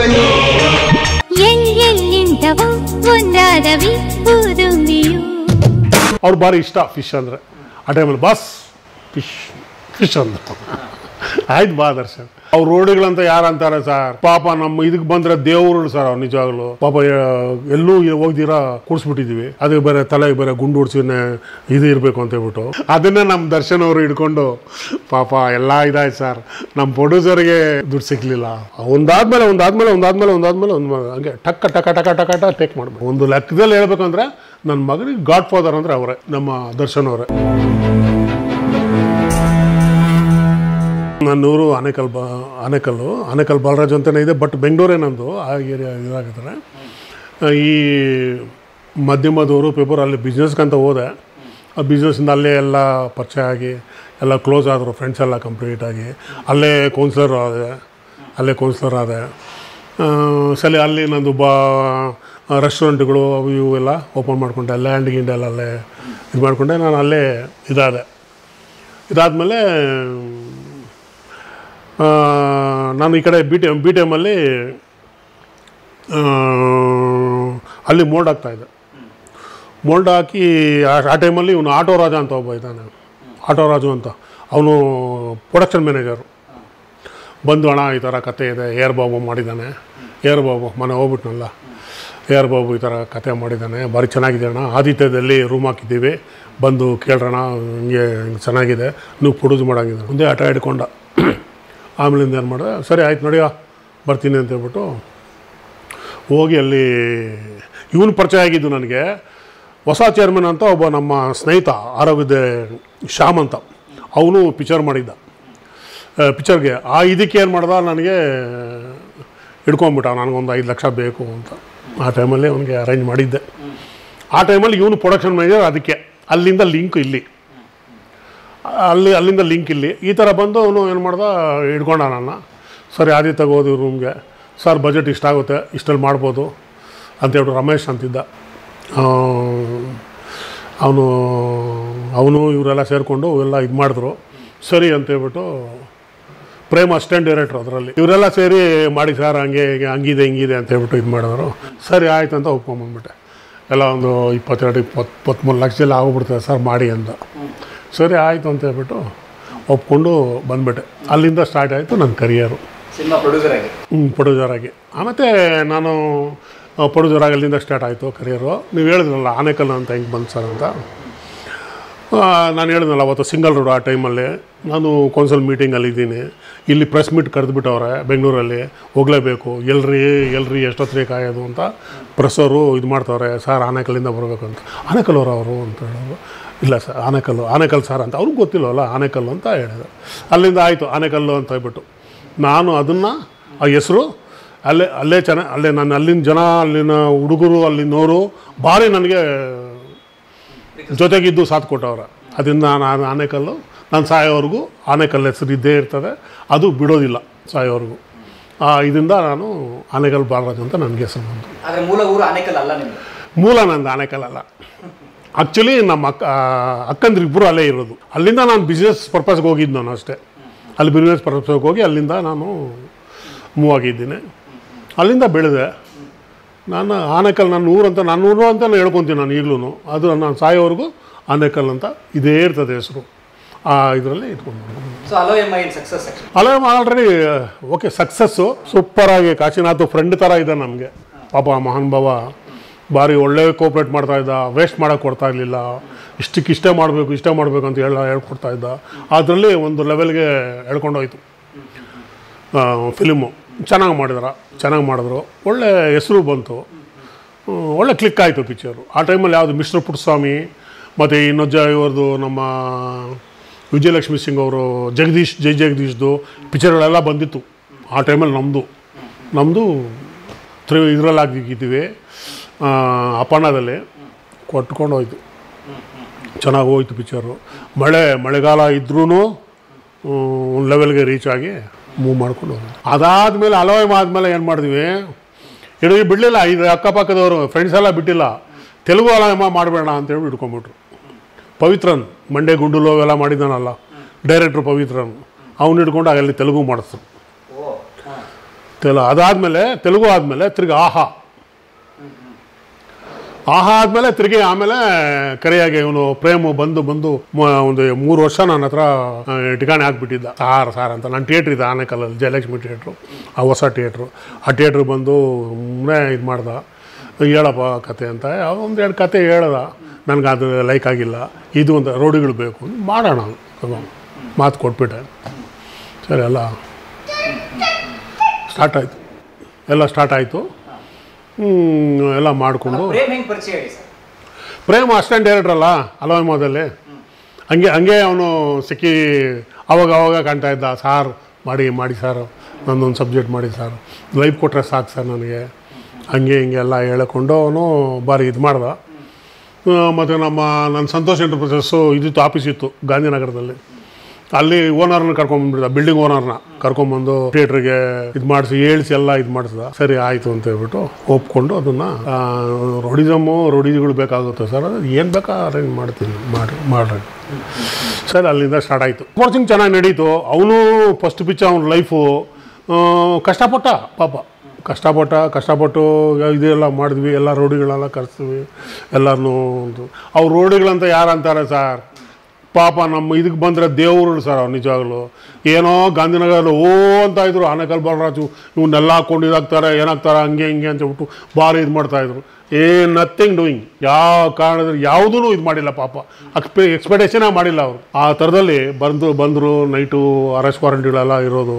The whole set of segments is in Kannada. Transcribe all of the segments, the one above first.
ಬನ್ನಿ ಎಲ್ಲೆಲ್ಲಿಂದವೋ ಒಂದಾದವಿ ಊದುಂಬಿಯು. ಅವ್ರು ಭಾರಿ ಇಷ್ಟ ಫಿಶ್ ಅಂದರೆ. ಆ ಟೈಮಲ್ಲಿ ಬಾಸ್ ಫಿಶ್ ಅಂದ. ಆಯ್ತು ಬಾ ದರ್ಶನ್. ಅವ್ರು ರೋಡಿಗಳಂತ ಯಾರು ಅಂತಾರೆ ಸರ್, ಪಾಪ ನಮ್ಮ ಇದಕ್ಕೆ ಬಂದ್ರೆ ದೇವರು ಸರ್ ಅವ್ರು ನಿಜವಾಗ್ಲು. ಪಾಪ ಎಲ್ಲೂ ಹೋಗ್ದಿರಾ ಕೂಡ್ಸ್ಬಿಟ್ಟಿದೀವಿ, ಅದು ಬೇರೆ ತಲೆಗೆ ಬೇರೆ ಗುಂಡು ಹೊಡ್ಸಿನೇ ಇದು ಇರಬೇಕು ಅಂತ ಹೇಳ್ಬಿಟ್ಟು ಅದನ್ನ ನಮ್ಮ ದರ್ಶನ್ ಅವರು ಹಿಡ್ಕೊಂಡು ಪಾಪ ಎಲ್ಲ ಇದಾಯ್ತು ಸರ್. ನಮ್ಮ ಪ್ರೊಡ್ಯೂಸರ್ಗೆ ದುಡ್ಡು ಸಿಗ್ಲಿಲ್ಲ. ಒಂದಾದ್ಮೇಲೆ ಹಂಗೆ ಟಕ್ಕ ಟಕ ಟಕ ಟಕ ಟಕ ಟೇಕ್ ಮಾಡ್ಬೇಕು. ಒಂದು ಲೆಕ್ಕದಲ್ಲಿ ಹೇಳ್ಬೇಕಂದ್ರೆ ನನ್ನ ಮಗನಿಗೆ ಗಾಡ್ ಫಾದರ್ ಅಂದ್ರೆ ಅವರೇ, ನಮ್ಮ ದರ್ಶನ್ ಅವರೇ. ನನ್ನೂರು ಆನೇಕಲ್ ಬಾಲರಾಜು ಅಂತಲೇ ಇದೆ, ಬಟ್ ಬೆಂಗಳೂರೇ ನಂದು. ಆ ಏರಿಯಾ ಇದಾಗಿದ್ದಾರೆ. ಈ ಮಧ್ಯಮದವರು ಪೇಪರ್ ಅಲ್ಲಿ ಬಿಸ್ನೆಸ್ಗಂತ ಹೋದೆ. ಆ ಬಿಸ್ನೆಸ್ಸಿಂದ ಅಲ್ಲೇ ಎಲ್ಲ ಪರಿಚಯ ಆಗಿ ಎಲ್ಲ ಕ್ಲೋಸ್ ಆದರು, ಫ್ರೆಂಡ್ಸ್ ಎಲ್ಲ ಕಂಪ್ಲೀಟಾಗಿ. ಅಲ್ಲೇ ಕೌನ್ಸಿಲರ್ ಆದೆ. ಸರಿ ಅಲ್ಲಿ ನಂದು ರೆಸ್ಟೋರೆಂಟ್ಗಳು ಅವು ಇವು ಎಲ್ಲ ಓಪನ್ ಮಾಡಿಕೊಂಡೆ. ಲ್ಯಾಂಡ್ ಗಿಂಡ್ ಎಲ್ಲ ಅಲ್ಲೇ ಇದು ಮಾಡಿಕೊಂಡೆ. ನಾನು ಅಲ್ಲೇ ಇದಾದಮೇಲೆ ನಾನು ಈ ಕಡೆ ಬಿ ಟಿ ಎಮ್ಮಲ್ಲಿ ಅಲ್ಲಿ ಮೋಲ್ಡ್ ಹಾಕ್ತಾಯಿದ್ದೆ. ಮೋಲ್ಡ್ ಹಾಕಿ ಆ ಟೈಮಲ್ಲಿ ಇವನು ಆಟೋ ರಾಜ ಅಂತ ಒಬ್ಬ ಇದ್ದಾನೆ, ಆಟೋ ರಾಜು ಅಂತ. ಅವನು ಪ್ರೊಡಕ್ಷನ್ ಮ್ಯಾನೇಜರು. ಬಂದು ಅಣ್ಣ ಈ ಥರ ಕತೆ ಇದೆ, ಏರ್ ಬಾಬು ಮಾಡಿದ್ದಾನೆ. ಏರ್ ಬಾಬು ಮನೆ ಹೋಗ್ಬಿಟ್ನಲ್ಲ, ಏರ್ ಬಾಬು ಈ ಥರ ಕತೆ ಮಾಡಿದ್ದಾನೆ, ಭಾರಿ ಚೆನ್ನಾಗಿದೆ ಅಣ್ಣ. ಆದಿತ್ಯದಲ್ಲಿ ರೂಮ್ ಹಾಕಿದ್ದೀವಿ, ಬಂದು ಕೇಳ್ರಣ, ಹಿಂಗೆ ಚೆನ್ನಾಗಿದೆ, ನೀವು ಪ್ರೊಡ್ಯೂಸ್ ಮಾಡೋಂಗಿದೆ. ಮುಂದೆ ಆಟ ಹಿಡ್ಕೊಂಡ. ಆಮೇಲಿಂದ ಏನು ಮಾಡಿದೆ, ಸರಿ ಆಯ್ತು ನಡೆಯೋ ಬರ್ತೀನಿ ಅಂತ ಹೇಳ್ಬಿಟ್ಟು ಹೋಗಿ ಅಲ್ಲಿ ಇವನು ಪರಿಚಯ ಆಗಿದ್ದು ನನಗೆ. ಹೊಸ ಚೇರ್ಮನ್ ಅಂತ ಒಬ್ಬ ನಮ್ಮ ಸ್ನೇಹಿತ ಆರೋಗ್ಯದ ಶ್ಯಾಮ್ ಅಂತ, ಅವನು ಪಿಕ್ಚರ್ ಮಾಡಿದ್ದ. ಪಿಕ್ಚರ್ಗೆ ಇದಕ್ಕೆ ಏನು ಮಾಡ್ದ, ನನಗೆ ಹಿಡ್ಕೊಂಬಿಟ್ಟ, ನನಗೊಂದು 5 ಲಕ್ಷ ಬೇಕು ಅಂತ. ಆ ಟೈಮಲ್ಲಿ ಅವನಿಗೆ ಅರೇಂಜ್ ಮಾಡಿದ್ದೆ. ಆ ಟೈಮಲ್ಲಿ ಇವನು ಪ್ರೊಡಕ್ಷನ್ ಮ್ಯಾನೇಜರ್. ಅದಕ್ಕೆ ಅಲ್ಲಿಂದ ಲಿಂಕ್ ಇಲ್ಲಿ, ಅಲ್ಲಿಂದ ಲಿಂಕ್ ಇಲ್ಲಿ. ಈ ಥರ ಬಂದು ಅವನು ಏನು ಮಾಡ್ದ, ಹಿಡ್ಕೊಂಡ ನನ್ನ. ಸರಿ ಆದಿತ್ಯ ಹೋದ್ವಿ ರೂಮ್ಗೆ. ಸರ್ ಬಜೆಟ್ ಇಷ್ಟಾಗುತ್ತೆ, ಇಷ್ಟಲ್ಲಿ ಮಾಡ್ಬೋದು ಅಂತೇಳ್ಬಿಟ್ಟು ರಮೇಶ್ ಅಂತಿದ್ದ. ಅವನು ಇವರೆಲ್ಲ ಸೇರಿಕೊಂಡು ಎಲ್ಲ ಇದು ಮಾಡಿದ್ರು. ಸರಿ ಅಂತೇಳ್ಬಿಟ್ಟು ಪ್ರೇಮ್ ಅಸಿಸ್ಟೆಂಟ್ ಡೈರೆಕ್ಟ್ರು ಅದರಲ್ಲಿ. ಇವರೆಲ್ಲ ಸೇರಿ ಮಾಡಿ ಸರ್ ಹಂಗಿದೆ ಹಿಂಗಿದೆ ಅಂತೇಳ್ಬಿಟ್ಟು ಇದು ಮಾಡಿದ್ರು. ಸರಿ ಆಯ್ತು ಅಂತ ಒಪ್ಕೊಂಬಂದ್ಬಿಟ್ಟೆ. ಎಲ್ಲ ಒಂದು 22-23 ಲಕ್ಷದಲ್ಲಿ ಆಗೋಗ್ಬಿಡ್ತದೆ ಸರ್ ಮಾಡಿ ಅಂತ. ಸರಿ ಆಯಿತು ಅಂತ ಹೇಳ್ಬಿಟ್ಟು ಒಪ್ಕೊಂಡು ಬಂದುಬಿಟ್ಟೆ. ಅಲ್ಲಿಂದ ಸ್ಟಾರ್ಟ್ ಆಯಿತು ನನ್ನ ಕರಿಯರು ಸಿನಿಮಾ ಪ್ರೊಡ್ಯೂಸರ್ ಆಗಿ. ಮತ್ತು ನಾನು ಪ್ರೊಡ್ಯೂಸರ್ ಆಗಿ ಅಲ್ಲಿಂದ ಸ್ಟಾರ್ಟ್ ಆಯಿತು ಕರಿಯರು. ನೀವು ಹೇಳಿದ್ರಲ್ಲ ಆನೇಕಲ್ ಅಂತ ಹೆಂಗೆ ಬಂತು ಸರ್ ಅಂತ. ನಾನು ಹೇಳಿದ್ನಲ್ಲ ಅವತ್ತು ಸಿಂಗಲ್ ರೋಡ್. ಆ ಟೈಮಲ್ಲಿ ನಾನು ಕೌನ್ಸಿಲ್ ಮೀಟಿಂಗಲ್ಲಿದ್ದೀನಿ. ಇಲ್ಲಿ ಪ್ರೆಸ್ ಮೀಟ್ ಕರೆದುಬಿಟ್ಟವ್ರೆ ಬೆಂಗಳೂರಲ್ಲಿ, ಹೋಗಲೇಬೇಕು. ಎಲ್ರಿ ಎಷ್ಟೊತ್ತಿಗೆ ಕಾಯೋದು ಅಂತ ಪ್ರೆಸ್ಸವರು ಇದು ಮಾಡ್ತವ್ರೆ. ಸರ್ ಆನೇಕಲ್ಲಿಂದ ಬರಬೇಕು ಅಂತ. ಆನೇಕಲ್ಲವರು ಅವರು ಅಂತ ಹೇಳೋರು. ಇಲ್ಲ ಸರ್ ಆನೇಕಲ್ ಸರ್ ಅಂತ ಅವ್ರಿಗೆ ಗೊತ್ತಿಲ್ಲವಲ್ಲ, ಆನೇಕಲ್ಲು ಅಂತ ಹೇಳಿದೆ. ಅಲ್ಲಿಂದ ಆಯಿತು ಆನೇಕಲ್ಲು ಅಂತ ಹೇಳ್ಬಿಟ್ಟು ನಾನು ಅದನ್ನು ಆ ಹೆಸರು ಅಲ್ಲೇ ನಾನು ಅಲ್ಲಿನ ಜನ, ಅಲ್ಲಿನ ಹುಡುಗರು, ಅಲ್ಲಿನವರು ಭಾರಿ ನನಗೆ ಜೊತೆಗಿದ್ದು ಸಾಥ್ ಕೊಟ್ಟವ್ರೆ. ಅದರಿಂದ ನಾನು ಆನೇಕಲ್ಲು, ನಾನು ಸಾಯೋವರೆಗೂ ಆನೇಕಲ್ ಹೆಸರು ಇದ್ದೇ ಇರ್ತದೆ, ಅದು ಬಿಡೋದಿಲ್ಲ ಸಾಯೋವರೆಗೂ. ಇದರಿಂದ ನಾನು ಆನೇಕಲ್ ಬಾಲರಾಜ್ ಅಂತ ನನಗೆ ಹೆಸರು ಬಂತು. ಮೂಲ ನಂದು ಆನೇಕಲ್ ಅಲ್ಲ. ಆ್ಯಕ್ಚುಲಿ ನಮ್ಮ ಅಕ್ಕಂದ್ರಿಬ್ಬರು ಅಲ್ಲೇ ಇರೋದು. ಅಲ್ಲಿಂದ ನಾನು ಬಿಸ್ನೆಸ್ ಪರ್ಪಸ್ಗೆ ಹೋಗಿದ್ದು ನಾನು ಅಷ್ಟೇ. ಅಲ್ಲಿ ಬಿಸ್ನೆಸ್ ಪರ್ಪಸ್ಗೆ ಹೋಗಿ ಅಲ್ಲಿಂದ ನಾನು ಮೂವ್ ಆಗಿದ್ದೀನಿ. ಅಲ್ಲಿಂದ ಬೆಳೆದೆ ನಾನು. ಆನೇಕಲ್ ನನ್ನ ಊರು ಅಂತ ಹೇಳ್ಕೊತೀನಿ ನಾನು ಈಗಲೂ. ಅದು ನಾನು ಸಾಯೋವರೆಗೂ ಆನೇಕಲ್ ಅಂತ ಇದೇ ಇರ್ತದೆ ಹೆಸರು. ಇದರಲ್ಲಿ ಇಟ್ಕೊಂಡು ಅಲೋಯಮ್ಮ ಆಲ್ರೆಡಿ ಓಕೆ ಸಕ್ಸಸ್ಸು. ಸೂಪರಾಗಿ ಕಾಶಿನಾಥ್ ಫ್ರೆಂಡ್ ಥರ ಇದೆ ನಮಗೆ. ಪಾಪ ಮಹಾನ್ ಭಾವ ಭಾರಿ ಒಳ್ಳೆ ಕೋಪ್ರೇಟ್ ಮಾಡ್ತಾಯಿದ್ದ, ವೇಸ್ಟ್ ಮಾಡೋಕ್ಕೆ ಕೊಡ್ತಾ ಇರಲಿಲ್ಲ. ಇಷ್ಟೇ ಮಾಡಬೇಕು ಅಂತ ಹೇಳ್ಕೊಡ್ತಾ ಇದ್ದ. ಅದರಲ್ಲಿ ಒಂದು ಲೆವೆಲ್ಗೆ ಹೇಳ್ಕೊಂಡೋಯ್ತು ಫಿಲ್ಮು. ಚೆನ್ನಾಗಿ ಮಾಡಿದ್ರು, ಒಳ್ಳೆ ಹೆಸರು ಬಂತು, ಒಳ್ಳೆ ಕ್ಲಿಕ್ ಆಯಿತು ಪಿಕ್ಚರು. ಆ ಟೈಮಲ್ಲಿ ಯಾವುದು ಮಿಸ್ಟರ್ ಪುಟ್ಟಸ್ವಾಮಿ ಮತ್ತು ಇನ್ನೊಜ್ಜ ಇವ್ರದ್ದು ನಮ್ಮ ವಿಜಯಲಕ್ಷ್ಮಿ ಸಿಂಗ್ ಅವರು ಜಗದೀಶ್ದು ಪಿಕ್ಚರ್ಗಳೆಲ್ಲ ಬಂದಿತ್ತು ಆ ಟೈಮಲ್ಲಿ. ನಮ್ಮದು ಇದರಲ್ಲಿ ಆಗಿದ್ದೀವಿ ಅಪ್ಪಣ್ಣದಲ್ಲಿ ಕೊಟ್ಕೊಂಡು ಹೋಯ್ತು. ಚೆನ್ನಾಗಿ ಹೋಯ್ತು ಪಿಕ್ಚರು. ಮಳೆಗಾಲ ಇದ್ರೂ ಒಂದು ಲೆವೆಲ್ಗೆ ರೀಚ್ ಆಗಿ ಮೂವ್ ಮಾಡ್ಕೊಂಡು ಹೋಗಿ. ಅದಾದಮೇಲೆ ಅಲೋಯಮ್ಮ ಆದಮೇಲೆ ಏನು ಮಾಡಿದ್ವಿ, ಹಿಡಿದು ಬಿಡಲಿಲ್ಲ. ಇದು ಅಕ್ಕಪಕ್ಕದವರು ಫ್ರೆಂಡ್ಸ್ ಎಲ್ಲ ಬಿಟ್ಟಿಲ್ಲ. ತೆಲುಗು ಅಲೋಯಮ್ಮ ಮಾಡಬೇಡ ಅಂತೇಳಿ ಹಿಡ್ಕೊಂಡ್ಬಿಟ್ರು. ಪವಿತ್ರನ್ ಮಂಡ್ಯ ಗುಂಡುಲು ಅವೆಲ್ಲ ಮಾಡಿದ್ದಾನಲ್ಲ ಡೈರೆಕ್ಟ್ರು ಪವಿತ್ರನ್, ಅವ್ನು ಹಿಡ್ಕೊಂಡು ಅಲ್ಲಿ ತೆಲುಗು ಮಾಡಿಸ್ರು. ಅದಾದಮೇಲೆ ತೆಲುಗು ಆದಮೇಲೆ ತಿರ್ಗಿ ಆಹಾ ಆದಮೇಲೆ ತಿರುಗಿ ಆಮೇಲೆ ಕರೆಯಾಗಿ ಇವನು ಪ್ರೇಮು ಬಂದು ಒಂದು 3 ವರ್ಷ ನನ್ನ ಹತ್ರ ಠಿಕಾಣಿ ಹಾಕ್ಬಿಟ್ಟಿದ್ದ ಸಾರ್ ಅಂತ. ನನ್ನ ಥಿಯೇಟ್ರ್ ಇದೆ ಆನೇಕಲ್ಲಲ್ಲಿ, ಜಯಲಕ್ಷ್ಮಿ ಥಿಯೇಟ್ರು, ಆ ಹೊಸ ಥಿಯೇಟ್ರು. ಆ ಥಿಯೇಟ್ರಿಗೆ ಬಂದು ಸುಮ್ಮನೆ ಇದು ಮಾಡ್ದ, ಹೇಳಪ್ಪ ಕತೆ ಅಂತ. ಒಂದೆರಡು ಕತೆ ಹೇಳ್ದ. ನನಗೆ ಅದು ಲೈಕ್ ಆಗಿಲ್ಲ. ಇದು ಒಂದು ರೋಡಿಗಳು ಬೇಕು, ಮಾಡೋಣ ಮಾತು ಕೊಟ್ಬಿಟ್ಟೆ. ಸರಿ ಎಲ್ಲ ಸ್ಟಾರ್ಟ್ ಆಯಿತು. ಎಲ್ಲ ಮಾಡಿಕೊಂಡು ಪ್ರೇಮ್ ಅಸಿಸ್ಟೆಂಟ್ ಡೈರೆಕ್ಟ್ರಲ್ಲ ಅಲವೈಮೋದಲ್ಲಿ, ಹಂಗೆ ಅವನು ಸಿಕ್ಕಿ ಅವಾಗ ಕಾಣ್ತಾ ಇದ್ದ. ಸಾರ್ ಮಾಡಿ ಸರ್, ನನ್ನೊಂದು ಸಬ್ಜೆಕ್ಟ್ ಮಾಡಿ ಸರ್, ಲೈಫ್ ಕೊಟ್ಟರೆ ಸಾಕು ಸರ್ ನನಗೆ, ಹಂಗೆ ಎಲ್ಲ ಹೇಳಿಕೊಂಡು ಅವನು ಭಾರಿ ಇದು ಮಾಡ್ದ. ಮತ್ತು ನನ್ನ ಸಂತೋಷ್ ಎಂಟರ್ಪ್ರೈಸಸ್ಸು ಇದಿತ್ತು, ಆಫೀಸ್ ಇತ್ತು ಗಾಂಧಿನಗರದಲ್ಲಿ. ಅಲ್ಲಿ ಓನರ್ನ ಕರ್ಕೊಂಡ್ಬಂದ್ಬಿಡ್ದ, ಬಿಲ್ಡಿಂಗ್ ಓನರ್ನ ಕರ್ಕೊಂಬಂದು ಥಿಯೇಟ್ರಿಗೆ ಇದು ಮಾಡಿಸಿ ಹೇಳಿಸಿ ಎಲ್ಲ ಇದು ಮಾಡಿಸ್ದ. ಸರಿ ಆಯಿತು ಅಂತ ಹೇಳ್ಬಿಟ್ಟು ಒಪ್ಕೊಂಡು ಅದನ್ನು ರೋಡಿಗಳು ಬೇಕಾಗುತ್ತೆ ಸರ್, ಅದು ಏನು ಬೇಕಾ ಅರೇಂಜ್ ಮಾಡ್ತೀನಿ ಮಾಡ್ರಿ. ಸರಿ ಅಲ್ಲಿಂದ ಸ್ಟಾರ್ಟ್ ಆಯಿತು. ಕೋಚಿಂಗ್ ಚೆನ್ನಾಗಿ ನಡೀತು. ಅವನು ಫಸ್ಟ್ ಪಿಚ್ ಅವನ ಲೈಫು ಕಷ್ಟಪಟ್ಟ ಪಾಪ, ಕಷ್ಟಪಟ್ಟು ಇದೆಲ್ಲ ಮಾಡಿದ್ವಿ. ಎಲ್ಲ ರೋಡಿಗಳೆಲ್ಲ ಕರೆಸ್ತೀವಿ ಎಲ್ಲರನ್ನೂ. ಅವ್ರು ರೋಡಿಗಳಂತ ಯಾರು ಅಂತಾರೆ ಸರ್, ಪಾಪ ನಮ್ಮ ಇದಕ್ಕೆ ಬಂದರೆ ದೇವರು ಸರ್ ಅವ್ರು ನಿಜವಾಗ್ಲು. ಏನೋ ಗಾಂಧಿನಗರಲ್ಲಿ ಅಂತ ಇದ್ರು, ಆನೇಕಲ್ ಬಾಲರಾಜು ಇವನ್ನೆಲ್ಲ ಹಾಕ್ಕೊಂಡು ಇದಾಗ್ತಾರೆ ಏನಾಗ್ತಾರೆ ಹಂಗೆ ಅಂತ ಹೇಳ್ಬಿಟ್ಟು ಭಾರಿ ಇದು ಮಾಡ್ತಾಯಿದ್ರು. ನಥಿಂಗ್ ಡೂಯಿಂಗ್, ಯಾವ ಕಾರಣದಲ್ಲಿ ಯಾವುದೂ ಇದು ಮಾಡಿಲ್ಲ ಪಾಪ, ಎಕ್ಸ್ಪೆಕ್ಟೇಷನೇ ಮಾಡಿಲ್ಲ ಅವರು. ಆ ಥರದಲ್ಲಿ ಬಂದರು. ನೈಟು ಅರೆಸ್ಟ್ ವಾರಂಟಿಗಳೆಲ್ಲ ಇರೋದು.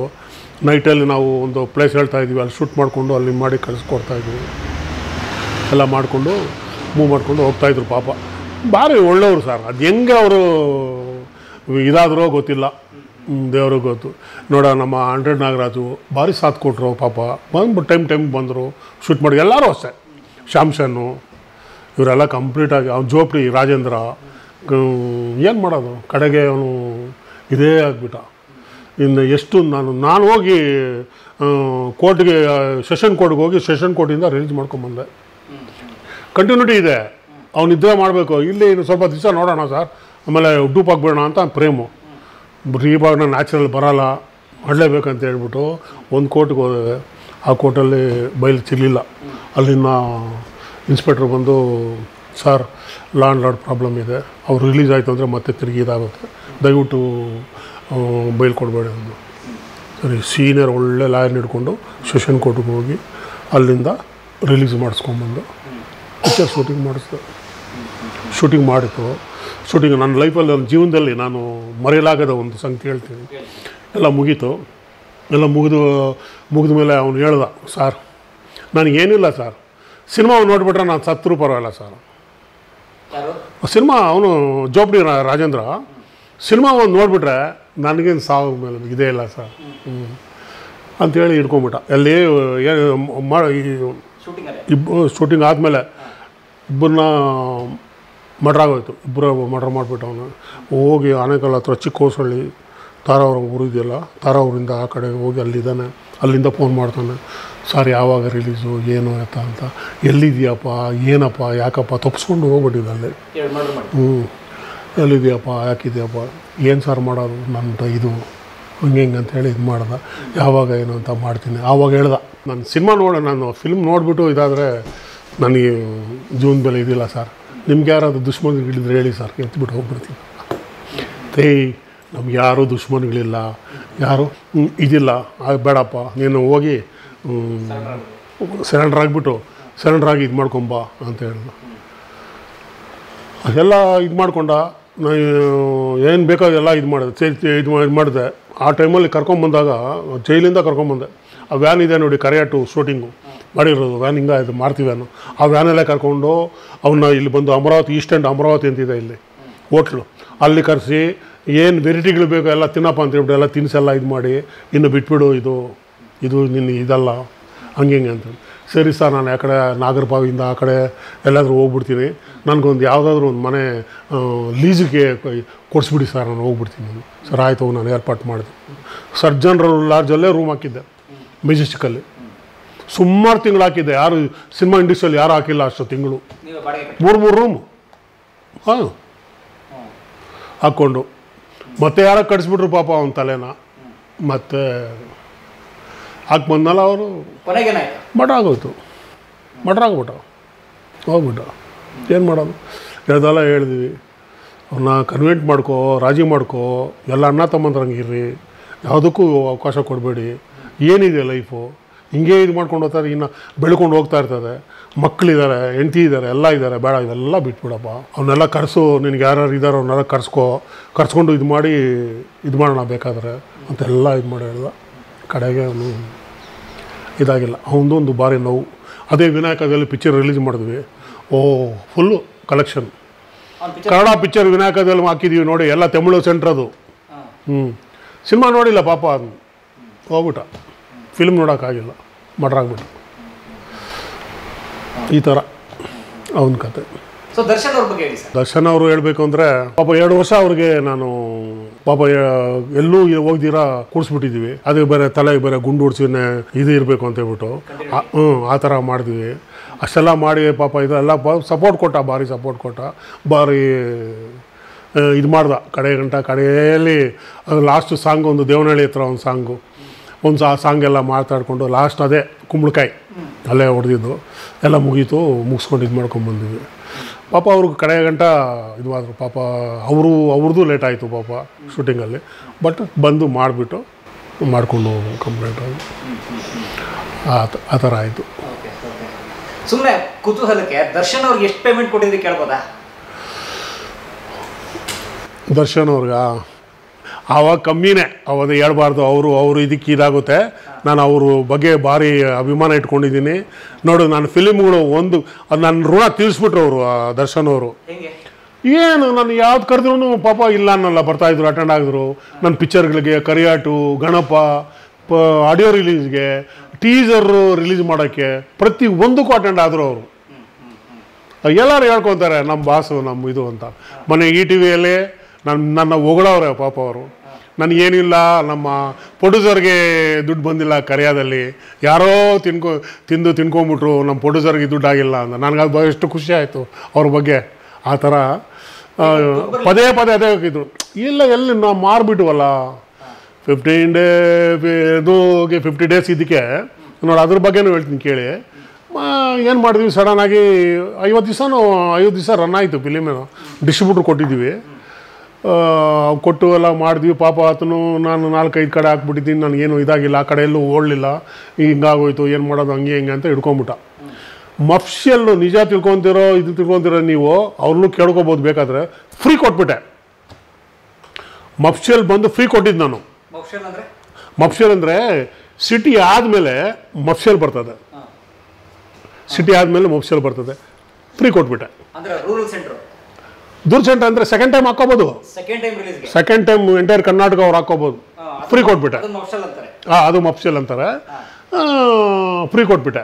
ನೈಟಲ್ಲಿ ನಾವು ಒಂದು ಪ್ಲೇಸ್ ಹೇಳ್ತಾಯಿದ್ವಿ, ಅಲ್ಲಿ ಶೂಟ್ ಮಾಡಿಕೊಂಡು ಅಲ್ಲಿ ಮಾಡಿ ಕಳಿಸ್ಕೊಡ್ತಾಯಿದ್ವಿ. ಎಲ್ಲ ಮಾಡಿಕೊಂಡು ಮೂವ್ ಮಾಡಿಕೊಂಡು ಹೋಗ್ತಾಯಿದ್ರು ಪಾಪ. ಭಾರಿ ಒಳ್ಳೆಯವರು ಸರ್. ಅದು ಹೆಂಗೆ ಅವರು ಇದಾದರೂ ಗೊತ್ತಿಲ್ಲ, ದೇವ್ರಿಗೆ ಗೊತ್ತು. ನೋಡ ನಮ್ಮ 100 ನಾಗರಾಜು ಭಾರಿ ಸಾಥ್ ಕೊಟ್ಟರು ಪಾಪ. ಬಂದ್ಬಿಟ್ಟು ಟೈಮ್ ಬಂದರು, ಶೂಟ್ ಮಾಡಿ. ಎಲ್ಲರೂ ಅಷ್ಟೇ, ಶಾಮ್ಸನ್ನು ಇವರೆಲ್ಲ ಕಂಪ್ಲೀಟಾಗಿ. ಅವ್ನು ಜೋಪ್ಡಿ ರಾಜೇಂದ್ರ ಏನು ಮಾಡೋದು, ಕಡೆಗೆ ಅವನು ಇದೇ ಆಗಿಬಿಟ್ಟ. ಇನ್ನು ಎಷ್ಟು ನಾನು ಹೋಗಿ ಕೋರ್ಟ್ಗೆ ಸೆಷನ್ ಕೋರ್ಟ್ಗೆ ಹೋಗಿ ಸೆಷನ್ ಕೋರ್ಟಿಂದ ರಿಲೀಸ್ ಮಾಡ್ಕೊಂಬಂದೆ. ಕಂಟಿನ್ಯೂಟಿ ಇದೆ, ಅವ್ನು ನಿದ್ರೆ ಮಾಡಬೇಕು. ಇಲ್ಲಿ ಇನ್ನು ಸ್ವಲ್ಪ ದಿವಸ ನೋಡೋಣ ಸರ್, ಆಮೇಲೆ ಡೂಪ್ ಆಗಿಬಿಡೋಣ ಅಂತ ಪ್ರೇಮು. ಇವಾಗ ನಾನು ನ್ಯಾಚುರಲ್ ಬರೋಲ್ಲ, ಮಾಡಲೇಬೇಕಂತ ಹೇಳ್ಬಿಟ್ಟು ಒಂದು ಕೋರ್ಟ್ಗೆ ಹೋದೆ. ಆ ಕೋರ್ಟಲ್ಲಿ ಬೈಲ್ ಸಿಗಲಿಲ್ಲ. ಅಲ್ಲಿನ ಇನ್ಸ್ಪೆಕ್ಟ್ರ್ ಬಂದು, sir law and order problem ಇದೆ, ಅವ್ರು ರಿಲೀಸ್ ಆಯಿತು ಅಂದರೆ ಮತ್ತೆ ತಿರುಗಿ ಇದಾಗುತ್ತೆ, ದಯವಿಟ್ಟು ಬೈಲ್ ಕೊಡಬೇಡಿ ಅಂದು. ಸರಿ, ಸೀನಿಯರ್ ಒಳ್ಳೆ ಲಾಯರ್ನ ಹಿಡ್ಕೊಂಡು ಸೆಷನ್ ಕೋರ್ಟ್ಗೆ ಹೋಗಿ ಅಲ್ಲಿಂದ ರಿಲೀಸ್ ಮಾಡಿಸ್ಕೊಂಬಂದು ಪಿಕ್ಚರ್ ಶೂಟಿಂಗ್ ಮಾಡಿತು. ಶೂಟಿಂಗ್ ನನ್ನ ಲೈಫಲ್ಲಿ, ನನ್ನ ಜೀವನದಲ್ಲಿ ನಾನು ಮರೆಯಲಾಗದ ಒಂದು ಸಂಗತಿ ಹೇಳ್ತೀನಿ. ಎಲ್ಲ ಮುಗೀತು. ಎಲ್ಲ ಮುಗಿದ ಮೇಲೆ ಅವನು ಹೇಳ್ದ, ಸರ್ ನನಗೇನಿಲ್ಲ ಸರ್, ಸಿನಿಮಾ ನೋಡಿಬಿಟ್ರೆ ನಾನು ಸತ್ರು ಪರವಾಗಿಲ್ಲ ಸರ್. ಸಿನಿಮಾ ಅವನು ಜೋಪ್ಡಿ ರಾಜೇಂದ್ರ ಸಿನಿಮಾ ಒಂದು ನೋಡಿಬಿಟ್ರೆ ನನಗೇನು ಸಾವು ಮೇಲೆ ಇದೇ ಇಲ್ಲ ಸರ್ ಅಂಥೇಳಿ ಹಿಡ್ಕೊಂಬಿಟ್ಟ. ಎಲ್ಲಿ ಶೂಟಿಂಗ್ ಆದಮೇಲೆ ಇಬ್ಬರನ್ನ ಮರ್ಡರ್ ಮಾಡಿಬಿಟ್ಟು ಅವನು ಹೋಗಿ ಆನೇಕಲ್ ಹತ್ರ ಚಿಕ್ಕೋಸಳ್ಳಿ ತಾರಾವರ ಊರು ಇದೆಯಲ್ಲ, ತಾರಾವರಿಂದ ಆ ಕಡೆ ಹೋಗಿ ಅಲ್ಲಿದ್ದಾನೆ. ಅಲ್ಲಿಂದ ಫೋನ್ ಮಾಡ್ತಾನೆ, ಸರ್ ಯಾವಾಗ ರಿಲೀಸು ಏನು ಆಯ್ತಾ ಅಂತ. ಎಲ್ಲಿದೆಯಪ್ಪ, ಏನಪ್ಪ, ಯಾಕಪ್ಪ, ತಪ್ಪಿಸ್ಕೊಂಡು ಹೋಗ್ಬಿಟ್ಟಿದ್ದೆ ಅಲ್ಲಿ. ಎಲ್ಲಿದೆಯಪ್ಪ, ಯಾಕಿದೆಯಪ್ಪ, ಏನು ಸರ್ ಮಾಡೋದು ನನ್ನ ಇದು ಹಂಗೆ ಅಂತೇಳಿ ಇದು ಮಾಡ್ದೆ. ಯಾವಾಗ ಏನು ಅಂತ ಮಾಡ್ತೀನಿ. ಆವಾಗ ಹೇಳ್ದೆ, ನಾನು ಸಿನಿಮಾ ನಾನು ಫಿಲ್ಮ್ ನೋಡಿಬಿಟ್ಟು ಇದಾದರೆ ನನಗೆ ಜೀವನ ಬೆಲೆ ಇದಿಲ್ಲ ಸರ್, ನಿಮ್ಗೆ ಯಾರಾದರೂ ದುಶ್ಮನ್ಗಳಿದ್ರೆ ಹೇಳಿ ಸರ್, ಎತ್ಬಿಟ್ಟು ಹೋಗ್ಬಿಡ್ತೀನಿ. ನಮ್ಗೆ ಯಾರೂ ದುಶ್ಮನ್ಗಳಿಲ್ಲ, ಯಾರು ಇದಿಲ್ಲ, ಬೇಡಪ್ಪ ನೀನು ಹೋಗಿ ಸರೆಂಡ್ರ್ ಆಗಿ ಇದು ಮಾಡ್ಕೊಂಬ ಅಂತ ಹೇಳ್ದ. ಅದೆಲ್ಲ ಇದು ಮಾಡ್ಕೊಂಡ. ಏನು ಬೇಕೋ ಎಲ್ಲ ಇದು ಮಾಡಿದೆ, ಇದು ಮಾಡಿದೆ. ಆ ಟೈಮಲ್ಲಿ ಕರ್ಕೊಂಬಂದಾಗ ಜೈಲಿಂದ ಕರ್ಕೊಂಬಂದೆ. ಆ ವ್ಯಾನ್ ಇದೆ ನೋಡಿ, ಕರೆಯಾಟು ಶೂಟಿಂಗು ಮಾಡಿರೋದು ವ್ಯಾನ್, ಹಿಂಗೆ ಇದು ಮಾಡ್ತೀವಿ ವ್ಯಾನು. ಆ ವ್ಯಾನಲ್ಲೇ ಕರ್ಕೊಂಡು ಅವನ್ನ ಇಲ್ಲಿ ಬಂದು ಅಮರಾವತಿ, ಈಸ್ಟ್ ಎಂಡ್ ಅಮರಾವತಿ ಅಂತಿದೆ ಇಲ್ಲಿ ಹೋಟ್ಲು, ಅಲ್ಲಿ ಕರೆಸಿ ಏನು ವೆರೈಟಿಗಳು ಬೇಕೋ ಎಲ್ಲ ತಿನ್ನಪ್ಪ ಅಂತ ಹೇಳ್ಬಿಟ್ಟು ಎಲ್ಲ ತಿನ್ಸೆಲ್ಲ ಇದು ಮಾಡಿ, ಇನ್ನು ಬಿಟ್ಬಿಡು, ಇದು ನಿನ್ನ ಇದಲ್ಲ ಹಂಗೆ ಅಂತ. ಸರಿ ಸರ್, ನಾನು ಆ ಕಡೆ ನಾಗರಬಾವಿಯಿಂದ ಆ ಕಡೆ ಎಲ್ಲಾದರೂ ಹೋಗ್ಬಿಡ್ತೀನಿ, ನನಗೊಂದು ಯಾವುದಾದ್ರೂ ಒಂದು ಮನೆ ಲೀಸಿಗೆ ಕೊಡಿಸ್ಬಿಡಿ ಸರ್, ನಾನು ಹೋಗ್ಬಿಡ್ತೀನಿ. ಸರ್ ಆಯಿತು, ನಾನು ಏರ್ಪಾಟ್ ಮಾಡಿದೆ. ಸರ್ಜನ್ರ ಲಾಡ್ಜಲ್ಲೇ ರೂಮ್ ಹಾಕಿದ್ದೆ ಮೆಜೆಸ್ಟಿಕಲ್ಲಿ. ಸುಮಾರು ತಿಂಗಳು ಹಾಕಿದ್ದೆ. ಯಾರು ಸಿನಿಮಾ ಇಂಡಸ್ಟ್ರಿಯಲ್ಲಿ ಯಾರು ಹಾಕಿಲ್ಲ ಅಷ್ಟು ತಿಂಗಳು. 3 ರೂಮು ಹಾಕ್ಕೊಂಡು ಮತ್ತೆ ಯಾರೋ ಕಡಿಸ್ಬಿಟ್ರು ಪಾಪ ಅವನ ತಲೆನ. ಮತ್ತು ಹಾಕಿ ಬಂದಲ್ಲ ಅವರು ಕೊನೆಗೇನಾಯ್ತು? ಮಠ ಆಗೋಯ್ತು, ಮಠರಾಗ್ಬಿಟ್ಟು ಹೋಗ್ಬಿಟ್ಟು ಏನು ಮಾಡೋದು? ಹೇಳ್ದಲ್ಲ ಹೇಳಿದ್ವಿ, ಅವ್ರನ್ನ ಕನ್ವಿಂಟ್ ಮಾಡ್ಕೋ, ರಾಜಿ ಮಾಡ್ಕೋ, ಎಲ್ಲ ಅಣ್ಣ ತಮ್ಮಂದ್ರಂಗಿರ್ರಿ, ಯಾವುದಕ್ಕೂ ಅವಕಾಶ ಕೊಡಬೇಡಿ. ಏನಿದೆ ಲೈಫು, ಹಿಂಗೆ ಇದು ಮಾಡ್ಕೊಂಡು ಹೋಗ್ತಾರೆ, ಇನ್ನು ಬೆಳ್ಕೊಂಡು ಹೋಗ್ತಾ ಇರ್ತದೆ. ಮಕ್ಕಳಿದ್ದಾರೆ, ಹೆಂಡತಿ ಇದ್ದಾರೆ, ಎಲ್ಲ ಇದ್ದಾರೆ, ಬೇಡ ಇವೆಲ್ಲ ಬಿಟ್ಬಿಡಪ್ಪ. ಅವನ್ನೆಲ್ಲ ಕರೆಸು, ನಿನಗೆ ಯಾರ್ಯಾರು ಇದ್ದಾರೆ ಅವನ್ನೆಲ್ಲ ಕರ್ಸ್ಕೊಂಡು ಇದು ಮಾಡಿ ಇದು ಮಾಡೋಣ ಬೇಕಾದರೆ ಅಂತೆಲ್ಲ ಇದು ಮಾಡಿ ಹೇಳ್ದ. ಕಡೆಗೆ ಅವನು ಇದಾಗಿಲ್ಲ. ಅವನದೊಂದು ಭಾರಿ ನೋವು. ಅದೇ ವಿನಾಯಕದಲ್ಲಿ ಪಿಕ್ಚರ್ ರಿಲೀಸ್ ಮಾಡಿದ್ವಿ. Full collection. ಕನ್ನಡ ಪಿಕ್ಚರ್ ವಿನಾಯಕದಲ್ಲಿ ಹಾಕಿದ್ದೀವಿ ನೋಡಿ, ಎಲ್ಲ ತಮಿಳು ಸೆಂಟ್ರದು. ಸಿನಿಮಾ ನೋಡಿಲ್ಲ ಪಾಪ, ಅದು ಹೋಗ್ಬಿಟ್ಟ, ಫಿಲ್ಮ್ ನೋಡೋಕ್ಕಾಗಿಲ್ಲ, ಮಡ್ರಾಗ್ಬಿಟ್ಟು. ಈ ಥರ ಅವನ ಕತೆ. ದರ್ಶನ್ ಅವರು ಹೇಳಬೇಕು ಅಂದರೆ ಪಾಪ 2 ವರ್ಷ ಅವ್ರಿಗೆ ನಾನು ಪಾಪ ಎಲ್ಲೂ ಹೋಗ್ದಿರಾ ಕೂಡಿಸ್ಬಿಟ್ಟಿದ್ದೀವಿ. ಅದು ಬೇರೆ ತಲೆಗೆ ಬೇರೆ ಗುಂಡು ಹೊಡ್ಸಿನೇ ಇದು ಇರಬೇಕು ಅಂತ ಹೇಳ್ಬಿಟ್ಟು ಆ ಥರ ಮಾಡಿದ್ವಿ. ಅಷ್ಟೆಲ್ಲ ಮಾಡಿ ಪಾಪ ಇದೆಲ್ಲ ಸಪೋರ್ಟ್ ಕೊಟ್ಟ, ಭಾರಿ ಸಪೋರ್ಟ್ ಕೊಟ್ಟ, ಭಾರಿ ಇದು ಮಾಡ್ದ. ಕಡೆಯಲ್ಲಿ ಲಾಸ್ಟ್ ಸಾಂಗ್ ಒಂದು ದೇವನಹಳ್ಳಿ ಹತ್ರ ಒಂದು ಸಾಂಗು, ಒಂದು ಸಾಂಗ್ ಎಲ್ಲ ಮಾತಾಡಿಕೊಂಡು ಲಾಸ್ಟ್ ಅದೇ ಕುಂಬಳಕಾಯಿ ಅಲ್ಲೇ ಹೊಡೆದಿದ್ದು ಎಲ್ಲ ಮುಗೀತು. ಮುಗಿಸ್ಕೊಂಡು ಇದು ಮಾಡ್ಕೊಂಡ್ಬಂದಿದ್ವಿ. ಪಾಪ ಅವ್ರಿಗೆ ಕಡೆಗಂಟ ಇದು ಆದರು. ಪಾಪ ಅವ್ರದ್ದು ಲೇಟ್ ಆಯಿತು ಪಾಪ ಶೂಟಿಂಗಲ್ಲಿ. ಬಟ್ ಬಂದು ಮಾಡಿಬಿಟ್ಟು ಮಾಡಿಕೊಂಡು ಕಂಪ್ಲೀಟ್ ಆಗಿ ಆ ಥರ ಆಯಿತು. ಸುಮ್ಮನೆ ಕುತೂಹಲಕ್ಕೆ ದರ್ಶನ್ ಅವ್ರಿಗೆ ಎಷ್ಟು ಪೇಮೆಂಟ್ ಕೊಟ್ಟಿದ್ರಿ ಕೇಳ್ಬೋದಾ? ದರ್ಶನ್ ಅವ್ರಿಗೆ ಆವಾಗ ಕಮ್ಮಿನೇ, ಅವಾಗ ಹೇಳ್ಬಾರ್ದು. ಅವರು ಇದಕ್ಕೆ ಇದಾಗುತ್ತೆ. ನಾನು ಅವ್ರ ಬಗ್ಗೆ ಭಾರಿ ಅಭಿಮಾನ ಇಟ್ಕೊಂಡಿದ್ದೀನಿ. ನೋಡು, ನಾನು ಫಿಲಿಮ್ಗಳು ಅದು ನನ್ನ ಋಣ ತೀರಿಸ್ಬಿಟ್ರು ಅವರು, ದರ್ಶನ್ ಅವರು. ಏನು ನಾನು ಯಾವ್ದು ಕರೆದ್ರೂ ಪಾಪ ಇಲ್ಲ ಅನ್ನಲ್ಲ, ಬರ್ತಾಯಿದ್ರು, ಅಟೆಂಡ್ ಆಗಿದ್ರು. ನನ್ನ ಪಿಕ್ಚರ್ಗಳಿಗೆ, ಕರಿಯಾಟು, ಗಣಪ, ಆಡಿಯೋ ರಿಲೀಸ್ಗೆ, ಟೀಸರ್ ರಿಲೀಸ್ ಮಾಡೋಕ್ಕೆ ಪ್ರತಿ ಒಂದಕ್ಕೂ ಅಟೆಂಡ್ ಆದರು ಅವರು. ಎಲ್ಲರೂ ಹೇಳ್ಕೊತಾರೆ ನಮ್ಮ ಬಾಸು ನಮ್ಮ ಇದು ಅಂತ. ಮೊನ್ನೆ ETVಯಲ್ಲಿ ನನ್ನ ಹೊಗಳವ್ರೆ ಪಾಪ ಅವರು. ನನಗೇನಿಲ್ಲ, ನಮ್ಮ ಪ್ರೊಡ್ಯೂಸರ್ಗೆ ದುಡ್ಡು ಬಂದಿಲ್ಲ ಕರಿಯಾದಲ್ಲಿ, ಯಾರೋ ತಿನ್ಕೊಂಬಿಟ್ರು, ನಮ್ಮ ಪ್ರೊಡ್ಯೂಸರ್ಗೆ ದುಡ್ಡು ಆಗಿಲ್ಲ ಅಂತ. ನನಗದು ಎಷ್ಟು ಖುಷಿ ಆಯಿತು ಅವ್ರ ಬಗ್ಗೆ. ಆ ಥರ ಪದೇ ಅದೇ ಹೋಗಿದ್ರು. ಇಲ್ಲ ಎಲ್ಲಿ ನಾವು ಮಾರ್ಬಿಟ್ವಲ್ಲ 50 ಡೇಸ್ ಇದಕ್ಕೆ ನೋಡಿ, ಅದ್ರ ಬಗ್ಗೆನೂ ಹೇಳ್ತೀನಿ ಕೇಳಿ. ಏನು ಮಾಡಿದ್ವಿ, ಸಡನ್ನಾಗಿ 50 ದಿವಸ ರನ್ ಆಯಿತು ಫಿಲಿಮೇನು. ಡಿಸ್ಟ್ರಿಬ್ಯೂಟ್ರ್ ಕೊಟ್ಟಿದ್ದೀವಿ, ಕೊಟ್ಟು ಎಲ್ಲ ಮಾಡಿದ್ವಿ. ಪಾಪ ಆತನು ನಾನು 4-5 ಕಡೆ ಹಾಕ್ಬಿಟ್ಟಿದ್ದೀನಿ, ನನಗೇನು ಇದಾಗಿಲ್ಲ, ಆ ಕಡೆ ಎಲ್ಲೂ ಓಡಲಿಲ್ಲ, ಹಿಂಗಾಗೋಯ್ತು, ಏನು ಮಾಡೋದು ಹಂಗೆ ಹಿಂಗೆ ಅಂತ ಹಿಡ್ಕೊಂಬಿಟ್ಟ. ಮಫ್ಷಲ್ಲು ನಿಜ ತಿಳ್ಕೊತಿರೋ ನೀವು ಅವ್ರನ್ನೂ ಕೇಳ್ಕೊಬೋದು ಬೇಕಾದರೆ. ಫ್ರೀ ಕೊಟ್ಬಿಟ್ಟೆ. ಮಫ್ಷಲ್ ಬಂದು ಫ್ರೀ ಕೊಟ್ಟಿದ್ದು ನಾನು. ಮಫ್ಷಲ್ ಅಂದರೆ ಸಿಟಿ ಆದಮೇಲೆ ಮಫ್ಷಲ್ ಬರ್ತದೆ, ಸಿಟಿ ಆದಮೇಲೆ ಮಫ್ಷಲ್ ಬರ್ತದೆ. ಫ್ರೀ ಕೊಟ್ಬಿಟ್ಟೆ. ದೂರ ಸೆಂಟರ್ ಅಂದರೆ ಸೆಕೆಂಡ್ ಟೈಮ್ ಹಾಕೋಬೋದು, ಸೆಕೆಂಡ್ ಟೈಮ್ ಎಂಟೈರ್ ಕರ್ನಾಟಕ ಅವ್ರು ಹಾಕೋಬೋದು. ಫ್ರೀ ಕೊಟ್ಬಿಟ್ಟೆ. ಅದು ಮಫ್ಷಲ್ ಅಂತಾರೆ. ಫ್ರೀ ಕೊಟ್ಬಿಟ್ಟೆ.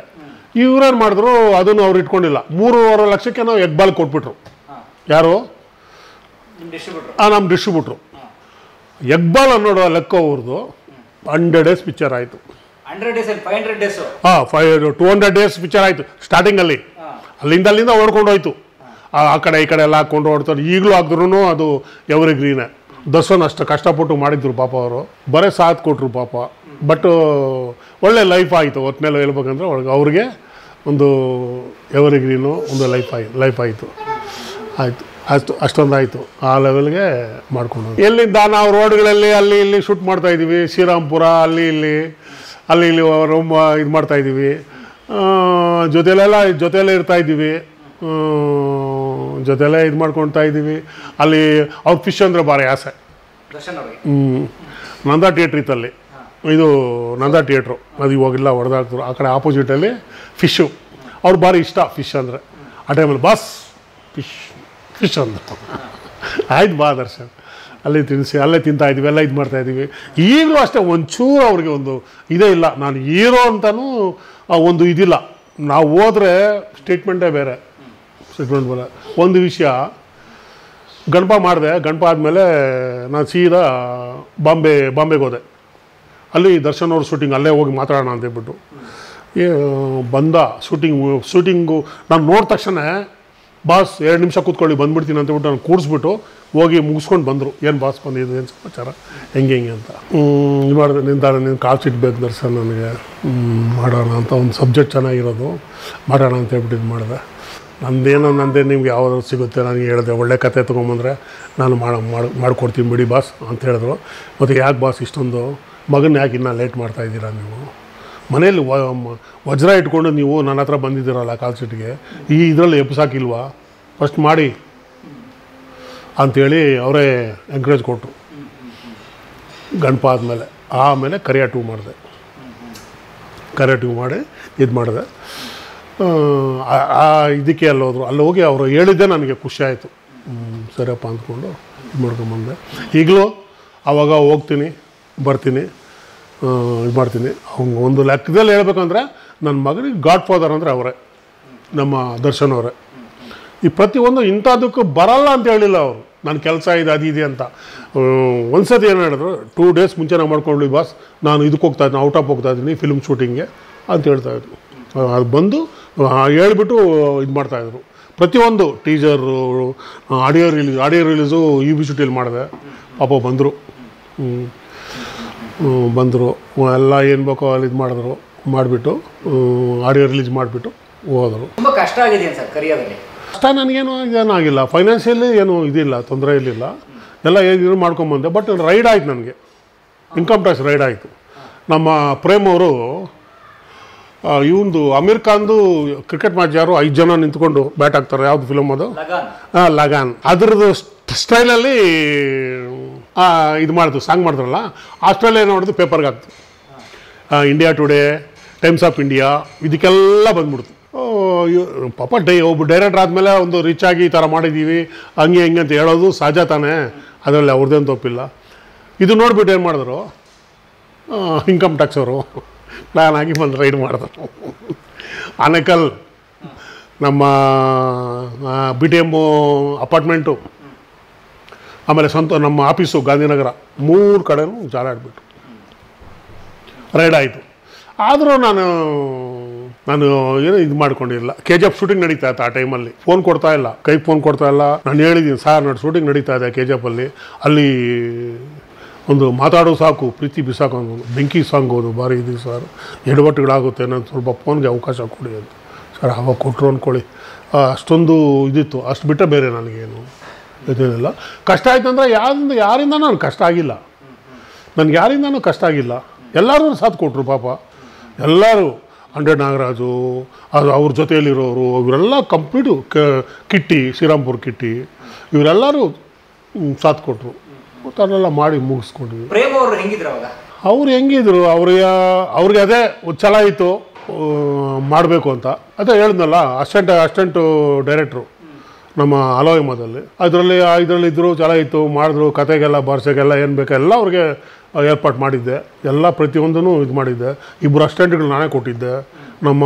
ಇವ್ರೇನು ಮಾಡಿದ್ರು, ಅದನ್ನು ಅವ್ರು ಇಟ್ಕೊಂಡಿಲ್ಲ. 3.5 ಲಕ್ಷಕ್ಕೆ ನಾವು ಎಗ್ಬಾಲ್ ಕೊಟ್ಬಿಟ್ರು. ಯಾರು? ನಮ್ಮ ಡಿಸ್ಟ್ರಿಬ್ಯೂಟ್ರು. ಎಗ್ಬಾಲ್ ಅನ್ನೋದು ಲೆಕ್ಕ ಅವ್ರದ್ದು 100 ಡೇಸ್ ಪಿಕ್ಚರ್ ಆಯಿತು. 200 ಡೇಸ್ ಪಿಕ್ಚರ್ ಆಯಿತು ಸ್ಟಾರ್ಟಿಂಗಲ್ಲಿ. ಅಲ್ಲಿಂದ ಓಡ್ಕೊಂಡು ಹೋಯ್ತು. ಆ ಕಡೆ ಈ ಕಡೆ ಎಲ್ಲ ಹಾಕ್ಕೊಂಡು ಓಡ್ತಾರೆ. ಈಗಲೂ ಆಗಿದ್ರು ಅದು ಎವರ್ಗ್ರೀನೇ. ದರ್ಶನ್ ಅಷ್ಟು ಕಷ್ಟಪಟ್ಟು ಮಾಡಿದ್ರು ಪಾಪ ಅವರು. ಬರೀ ಸಾಥ್ ಕೊಟ್ಟರು ಪಾಪ. ಬಟ್ ಒಳ್ಳೆ ಲೈಫ್ ಆಯಿತು. ಒಟ್ಟಿನಲ್ಲಿ ಹೇಳ್ಬೇಕಂದ್ರೆ ಅವ್ರಿಗೆ ಒಂದು ಎವರ್ಗ್ರೀನು ಒಂದು ಲೈಫ್ ಆಯಿತು. ಅಷ್ಟೊಂದು ಆಯಿತು. ಆ ಲೆವೆಲ್ಗೆ ಮಾಡ್ಕೊಂಡು ಎಲ್ಲಿಂದ ನಾವು ರೋಡ್ಗಳಲ್ಲಿ ಅಲ್ಲಿ ಇಲ್ಲಿ ಶೂಟ್ ಮಾಡ್ತಾಯಿದ್ದೀವಿ. ಶ್ರೀರಾಮ್ಪುರ ಅಲ್ಲಿ ಇಲ್ಲಿ ರೂಮ್ ಇದು ಮಾಡ್ತಾಯಿದ್ದೀವಿ. ಜೊತೆಯಲ್ಲೇ ಇರ್ತಾಯಿದ್ದೀವಿ. ಜೊತೆಯಲ್ಲೇ ಇದು ಮಾಡ್ಕೊಳ್ತಾ ಇದ್ದೀವಿ. ಅಲ್ಲಿ ಅವ್ರ ಫಿಶ್ ಅಂದರೆ ಭಾರಿ ಆಸೆ. ನಂದಾ ಥಿಯೇಟ್ರ್ ಇತ್ತಲ್ಲಿ, ಇದು ನಂದಾ ಥಿಯೇಟ್ರು, ಅದು ಇವಾಗೆಲ್ಲ ಹೊಡೆದಾಕ್ತರು. ಆ ಕಡೆ ಆಪೋಸಿಟಲ್ಲಿ ಫಿಶ್ಶು. ಅವ್ರು ಭಾರಿ ಇಷ್ಟ ಫಿಶ್ ಅಂದರೆ. ಆ ಟೈಮಲ್ಲಿ ಬಾಸ್ ಫಿಶ್ ಅಂದ. ಆಯ್ತು ಬಾ ದರ್ಶನ್, ಅಲ್ಲೇ ತಿನ್ನಿಸಿ ಅಲ್ಲೇ ತಿಂತಾಯಿದ್ವಿ, ಎಲ್ಲ ಇದು ಮಾಡ್ತಾಯಿದ್ದೀವಿ. ಈಗಲೂ ಅಷ್ಟೇ ಒಂಚೂರು ಅವ್ರಿಗೆ ಒಂದು ಇದೇ ಇಲ್ಲ, ನಾನು ಹೀರೋ ಅಂತಲೂ ಒಂದು ಇದಿಲ್ಲ. ನಾವು ಹೋದರೆ ಸ್ಟೇಟ್ಮೆಂಟೇ ಬೇರೆ. ಒಂದು ವಿಷಯ, ಗಣಪ ಮಾಡಿದೆ. ಗಣಪ ಆದಮೇಲೆ ನಾನು ಸೀದಾ ಬಾಂಬೆಗೆ ಹೋದೆ. ಅಲ್ಲಿ ದರ್ಶನ್ ಅವ್ರ ಶೂಟಿಂಗ್, ಅಲ್ಲೇ ಹೋಗಿ ಮಾತಾಡೋಣ ಅಂತ ಹೇಳ್ಬಿಟ್ಟು ಬಂದ. ಶೂಟಿಂಗು ನಾನು ನೋಡಿದ ತಕ್ಷಣ ಬಾಸ್ 2 ನಿಮಿಷ ಕೂತ್ಕೊಳ್ಳಿ ಬಂದ್ಬಿಡ್ತೀನಿ ಅಂತ ಹೇಳ್ಬಿಟ್ಟು ನಾನು ಕೂಡಿಸ್ಬಿಟ್ಟು ಹೋಗಿ ಮುಗಿಸ್ಕೊಂಡು ಬಂದರು. ಏನು ಬಾಸ್ ಬಂದಿದ್ದು, ಏನು ಸಮಾಚಾರ, ಹೆಂಗೆ ಅಂತ. ಇದು ಮಾಡಿದೆ, ನಿನ್ನ ಕಾಲ್ ಶೀಟ್ ಬೇಕು ದರ್ಶನ್ ನನಗೆ, ಮಾಡೋಣ ಅಂತ, ಒಂದು ಸಬ್ಜೆಕ್ಟ್ ಚೆನ್ನಾಗಿರೋದು ಮಾಡೋಣ ಅಂತ ಹೇಳ್ಬಿಟ್ಟು ಇದು ಮಾಡಿದೆ. ನಂದೇ ನಿಮ್ಗೆ ಯಾವ್ದಾದ್ರು ಸಿಗುತ್ತೆ ನನಗೆ ಹೇಳಿದೆ, ಒಳ್ಳೆ ಕತೆ ತೊಗೊಂಬಂದರೆ ನಾನು ಮಾಡ್ಕೊಡ್ತೀನಿ ಬಿಡಿ ಬಾಸ್ ಅಂತ ಹೇಳಿದ್ರು. ಮತ್ತು ಯಾಕೆ ಬಾಸ್ ಇಷ್ಟೊಂದು ಮಗನ ಯಾಕೆ ಇನ್ನೂ ಲೇಟ್ ಮಾಡ್ತಾಯಿದ್ದೀರಾ ನೀವು, ಮನೇಲಿ ವಜ್ರ ಇಟ್ಕೊಂಡು ನೀವು ನನ್ನ ಹತ್ರ ಬಂದಿದ್ದೀರಲ್ಲ ಕಾಲ್ ಶೀಟ್ಗೆ, ಇದರಲ್ಲಿ ಎಬ್ಸಾಕಿಲ್ವಾ, ಫಸ್ಟ್ ಮಾಡಿ ಅಂಥೇಳಿ ಅವರೇ ಎಂಕರೇಜ್ ಕೊಟ್ಟರು. ಗಣಪ ಆದಮೇಲೆ ಆಮೇಲೆ ಕರಿಯ 2 ಮಾಡಿದೆ. ಕರಿಯ 2 ಮಾಡಿ ಇದು ಮಾಡಿದೆ. ಇದಕ್ಕೆ ಹೋದರು, ಅಲ್ಲಿ ಹೋಗಿ ಅವರು ಹೇಳಿದ್ದೆ ನನಗೆ ಖುಷಿ ಆಯಿತು. ಸರಿಯಪ್ಪ ಅಂದ್ಕೊಂಡು ಇದು ಮಾಡ್ಕೊಂಬಂದೆ. ಈಗಲೂ ಆವಾಗ ಹೋಗ್ತೀನಿ ಬರ್ತೀನಿ ಇದು ಮಾಡ್ತೀನಿ. ಅವ್ನು ಒಂದು ಲೆಕ್ಕದಲ್ಲಿ ಹೇಳ್ಬೇಕಂದ್ರೆ ನನ್ನ ಮಗನಿಗೆ ಗಾಡ್ ಫಾದರ್ ಅಂದರೆ ಅವರೇ, ನಮ್ಮ ದರ್ಶನ್ ಅವರೇ. ಈ ಪ್ರತಿಯೊಂದು ಇಂಥದ್ದಕ್ಕೂ ಬರಲ್ಲ ಅಂತ ಹೇಳಿಲ್ಲ ಅವರು, ನನ್ನ ಕೆಲಸ ಇದು ಅದು ಅಂತ. ಒಂದು ಸತಿ ಏನು ಹೇಳಿದ್ರು, 2 ಡೇಸ್ ಮುಂಚೆ ನಾವು ಮಾಡ್ಕೊಂಡ್ವಿ ಬಾಸ್, ನಾನು ಇದಕ್ಕೆ ಹೋಗ್ತಾಯಿದ್ದೀನಿ, ಔಟ್ ಆಫ್ ಹೋಗ್ತಾಯಿದ್ದೀನಿ ಫಿಲ್ಮ್ ಶೂಟಿಂಗ್ಗೆ ಅಂತ ಹೇಳ್ತಾಯಿದ್ರು. ಅದು ಬಂದು ಹೇಳ್ಬಿಟ್ಟು ಇದು ಮಾಡ್ತಾಯಿದ್ರು. ಪ್ರತಿಯೊಂದು ಟೀಸರು, ಆಡಿಯೋ ರಿಲೀಸು UB-ಸಿಟಿಯಲ್ಲಿ ಮಾಡಿದೆ. ಪಾಪ ಬಂದರು ಎಲ್ಲ ಏನು ಬೇಕೋ ಅಲ್ಲಿ ಇದು ಮಾಡಿದ್ರು, ಮಾಡಿಬಿಟ್ಟು ಆಡಿಯೋ ರಿಲೀಸ್ ಮಾಡಿಬಿಟ್ಟು ಹೋದರು. ತುಂಬ ಕಷ್ಟ ಆಗಿದೆ ಸರ್ ಕರಿಯೋದಲ್ಲಿ? ಕಷ್ಟ ನನಗೇನು ಏನಾಗಿಲ್ಲ, ಫೈನಾನ್ಷಿಯಲಿ ಏನು ಇದಿಲ್ಲ, ತೊಂದರೆ ಇರಲಿಲ್ಲ, ಎಲ್ಲ ಏನು ಮಾಡ್ಕೊಂಬಂದೆ. ಬಟ್ ರೈಡ್ ಆಯಿತು ನನಗೆ, ಇನ್ಕಮ್ ಟ್ಯಾಕ್ಸ್ ರೈಡ್ ಆಯಿತು. ನಮ್ಮ ಪ್ರೇಮ್ ಅವರು ಇವಂದು ಅಮೀರ್ ಖಾನ್ದು ಕ್ರಿಕೆಟ್ ಮ್ಯಾಚ್ ಯಾರು 5 ಜನ ನಿಂತ್ಕೊಂಡು ಬ್ಯಾಟ್ ಹಾಕ್ತಾರೆ, ಯಾವ್ದು ಫಿಲಮ್ ಅದು? ಲಗಾನ್. ಅದ್ರದ್ದು ಸ್ಟೈಲಲ್ಲಿ ಇದು ಮಾಡಿದ್ರು, ಸಾಂಗ್ ಮಾಡಿದ್ರಲ್ಲ, ಆಸ್ಟ್ರೇಲಿಯಾ ನೋಡಿದ್ರು ಪೇಪರ್ಗೆ ಹಾಕ್ತು. India Today, Times of India, ಇದಕ್ಕೆಲ್ಲ ಬಂದ್ಬಿಡ್ತು. ಪಾಪ ಒಬ್ಬ ಡೈರೆಕ್ಟರ್ ಆದಮೇಲೆ ಒಂದು ರಿಚ್ ಆಗಿ ಈ ಥರ ಮಾಡಿದ್ದೀವಿ ಹಂಗೆ ಹೆಂಗೆ ಅಂತ ಹೇಳೋದು ಸಹಜ ತಾನೇ, ಅದರಲ್ಲಿ ಅವ್ರದ್ದೇನು ತಪ್ಪಿಲ್ಲ. ಇದು ನೋಡ್ಬಿಟ್ಟು ಏನು ಮಾಡಿದ್ರು, ಇನ್ಕಮ್ ಟ್ಯಾಕ್ಸ್ ಅವರು ಪ್ಲ್ಯಾನ್ ಆಗಿ ಬಂದು ರೈಡ್ ಮಾಡಿದ್ರು. ಆನೇಕಲ್, ನಮ್ಮ BTM ಅಪಾರ್ಟ್ಮೆಂಟು, ಆಮೇಲೆ ನಮ್ಮ ಆಫೀಸು ಗಾಂಧಿನಗರ, 3 ಕಡೆನೂ ಜಾಲಾಡ್ಬಿಟ್ಟು ರೈಡ್ ಆಯಿತು. ಆದರೂ ನಾನು ಏನು ಇದು ಮಾಡ್ಕೊಂಡಿರಲಿಲ್ಲ. KGF ಶೂಟಿಂಗ್ ನಡೀತಾ ಇತ್ತು ಆ ಟೈಮಲ್ಲಿ, ಫೋನ್ ಕೊಡ್ತಾ ಇಲ್ಲ, ಕೈಗೆ ಫೋನ್ ಕೊಡ್ತಾ ಇಲ್ಲ. ನಾನು ಹೇಳಿದ್ದೀನಿ ಸರ್ ನೋಡಿ ಶೂಟಿಂಗ್ ನಡೀತಾ ಇದೆ KGFಲ್ಲಿ, ಅಲ್ಲಿ ಒಂದು ಮಾತಾಡೋ ಸಾಕು ಪ್ರೀತಿ ಬಿಸಾಕು ಅನ್ನೋದು ಬೆಂಕಿ ಸಾಂಗ್ ಹೋದು ಭಾರಿ ಇದೆ ಸರ್, ಎಡವಟ್ಟುಗಳಾಗುತ್ತೆ, ನಾನು ಸ್ವಲ್ಪ ಫೋನ್ಗೆ ಅವಕಾಶ ಕೊಡಿ ಅಂತ. ಸರ್ ಅವಾಗ ಕೊಟ್ಟರು ಅಂದ್ಕೊಳ್ಳಿ, ಅಷ್ಟೊಂದು ಇದಿತ್ತು. ಅಷ್ಟು ಬಿಟ್ಟರೆ ಬೇರೆ ನನಗೇನು ಇದೇನಿಲ್ಲ. ಕಷ್ಟ ಆಯ್ತು ಅಂದರೆ ಯಾರಿಂದನೂ ನನಗೆ ಕಷ್ಟ ಆಗಿಲ್ಲ, ನನಗೆ ಯಾರಿಂದನೂ ಕಷ್ಟ ಆಗಿಲ್ಲ. ಎಲ್ಲರೂ ಸಾಥ್ ಕೊಟ್ಟರು ಪಾಪ, ಎಲ್ಲರೂ 100 ನಾಗರಾಜು, ಅದು ಅವ್ರ ಜೊತೆಯಲ್ಲಿರೋರು, ಇವರೆಲ್ಲ ಕಂಪ್ಲೀಟು ಕಿಟ್ಟಿ, ಶ್ರೀರಾಮ್ಪುರ್ ಕಿಟ್ಟಿ, ಇವರೆಲ್ಲರೂ ಸಾಥ್ ಕೊಟ್ಟರು. ಅದನ್ನೆಲ್ಲ ಮಾಡಿ ಮುಗಿಸ್ಕೊಂಡ್ವಿ. ಪ್ರೇಮ್ ಅವರು ಹೆಂಗಿದ್ರು ಅವಾಗ? ಅವ್ರು ಹೆಂಗಿದ್ರು, ಅವ್ರಿಗೆ ಅದೇ ಛಲ ಇತ್ತು ಮಾಡಬೇಕು ಅಂತ. ಅದೇ ಹೇಳಿದ್ನಲ್ಲ, ಅಸಿಸ್ಟೆಂಟು ಡೈರೆಕ್ಟ್ರು ನಮ್ಮ ಅಲೋಯಮದಲ್ಲಿ, ಇದರಲ್ಲಿ ಇದ್ದರು, ಛಲ ಇತ್ತು, ಮಾಡಿದ್ರು. ಕತೆಗೆಲ್ಲ ಬರ್ಸೋಕ್ಕೆಲ್ಲ ಏನು ಬೇಕೋ ಎಲ್ಲ ಅವ್ರಿಗೆ ಏರ್ಪಾಟ್ ಮಾಡಿದ್ದೆ, ಎಲ್ಲ ಪ್ರತಿಯೊಂದೂ ಇದು ಮಾಡಿದ್ದೆ. 2 ಅಸಿಸ್ಟೆಂಟ್ಗಳು ನಾನೇ ಕೊಟ್ಟಿದ್ದೆ, ನಮ್ಮ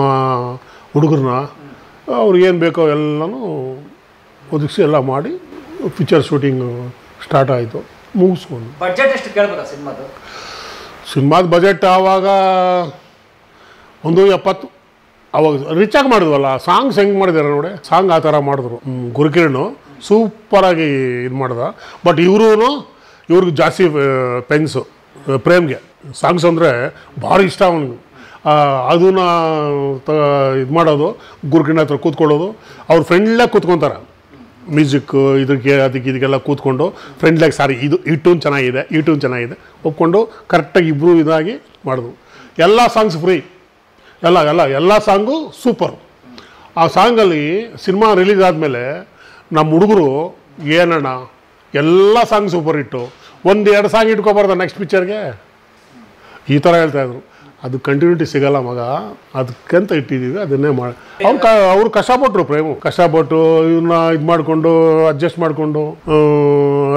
ಹುಡುಗರನ್ನ. ಅವ್ರಿಗೇನು ಬೇಕೋ ಎಲ್ಲನೂ ಒದಗಿಸಿ ಎಲ್ಲ ಮಾಡಿ ಪಿಕ್ಚರ್ ಶೂಟಿಂಗ್ ಸ್ಟಾರ್ಟ್ ಆಯಿತು, ಮುಗಿಸ್ಕೊಂಡು. ಬಜೆಟ್ ಎಷ್ಟು ಕೇಳ್ಬೋದಾ ಸಿನಿಮಾದು? ಸಿನಿಮಾದ ಬಜೆಟ್ ಆವಾಗ 170. ಅವಾಗ ರಿಚಾಗಿ ಮಾಡಿದ್ವಲ್ಲ, ಸಾಂಗ್ಸ್ ಹೆಂಗೆ ಮಾಡಿದಾರೆ ನೋಡಿ, ಸಾಂಗ್ ಆ ಥರ ಮಾಡಿದ್ರು. ಗುರುಕಿರಣ್ ಸೂಪರಾಗಿ ಇದು ಮಾಡ್ದ. ಬಟ್ ಇವ್ರಿಗೆ ಜಾಸ್ತಿ ಪೆನ್ಸು, ಪ್ರೇಮ್ಗೆ ಸಾಂಗ್ಸ್ ಅಂದರೆ ಭಾರಿ ಇಷ್ಟ ಅವನಿಗೆ. ಅದನ್ನ ಇದು ಮಾಡೋದು, ಗುರುಕಿರಣ್ ಹತ್ರ ಕೂತ್ಕೊಳ್ಳೋದು, ಅವ್ರ ಫ್ರೆಂಡ್ಲಾಗಿ ಕೂತ್ಕೊತಾರೆ. ಮ್ಯೂಸಿಕ್ ಇದಕ್ಕೆಲ್ಲ ಕೂತ್ಕೊಂಡು ಫ್ರೆಂಡ್ಲಾಗಿ, ಸಾರಿ ಈ ಟ್ಯೂನ್ ಚೆನ್ನಾಗಿದೆ ಒಪ್ಕೊಂಡು ಕರೆಕ್ಟಾಗಿ ಇಬ್ಬರು ಇದಾಗಿ ಮಾಡಿದ್ರು. ಎಲ್ಲ ಸಾಂಗ್ಸ್ ಫ್ರೀ, ಎಲ್ಲ ಸಾಂಗು ಸೂಪರ್. ಆ ಸಾಂಗಲ್ಲಿ ಸಿನಿಮಾ ರಿಲೀಸ್ ಆದಮೇಲೆ ನಮ್ಮ ಹುಡುಗರು ಏನಣ್ಣ ಎಲ್ಲ ಸಾಂಗ್ ಸೂಪರ್ ಹಿಟ್ಟು, 1-2 ಸಾಂಗ್ ಇಟ್ಕೊಬಾರ್ದು ನೆಕ್ಸ್ಟ್ ಪಿಕ್ಚರ್ಗೆ, ಈ ಥರ ಹೇಳ್ತಾಯಿದ್ರು. ಅದು ಕಂಟಿನ್ಯೂಟಿ ಸಿಗಲ್ಲ ಮಗ, ಅದಕ್ಕಂತ ಇಟ್ಟಿದ್ದೀವಿ, ಅದನ್ನೇ ಮಾಡಿ. ಅವ್ರು ಕಷ್ಟಪಟ್ಟರು, ಕಷ್ಟಪಟ್ಟು ಇವನ್ನ ಇದು ಮಾಡಿಕೊಂಡು ಅಡ್ಜಸ್ಟ್ ಮಾಡಿಕೊಂಡು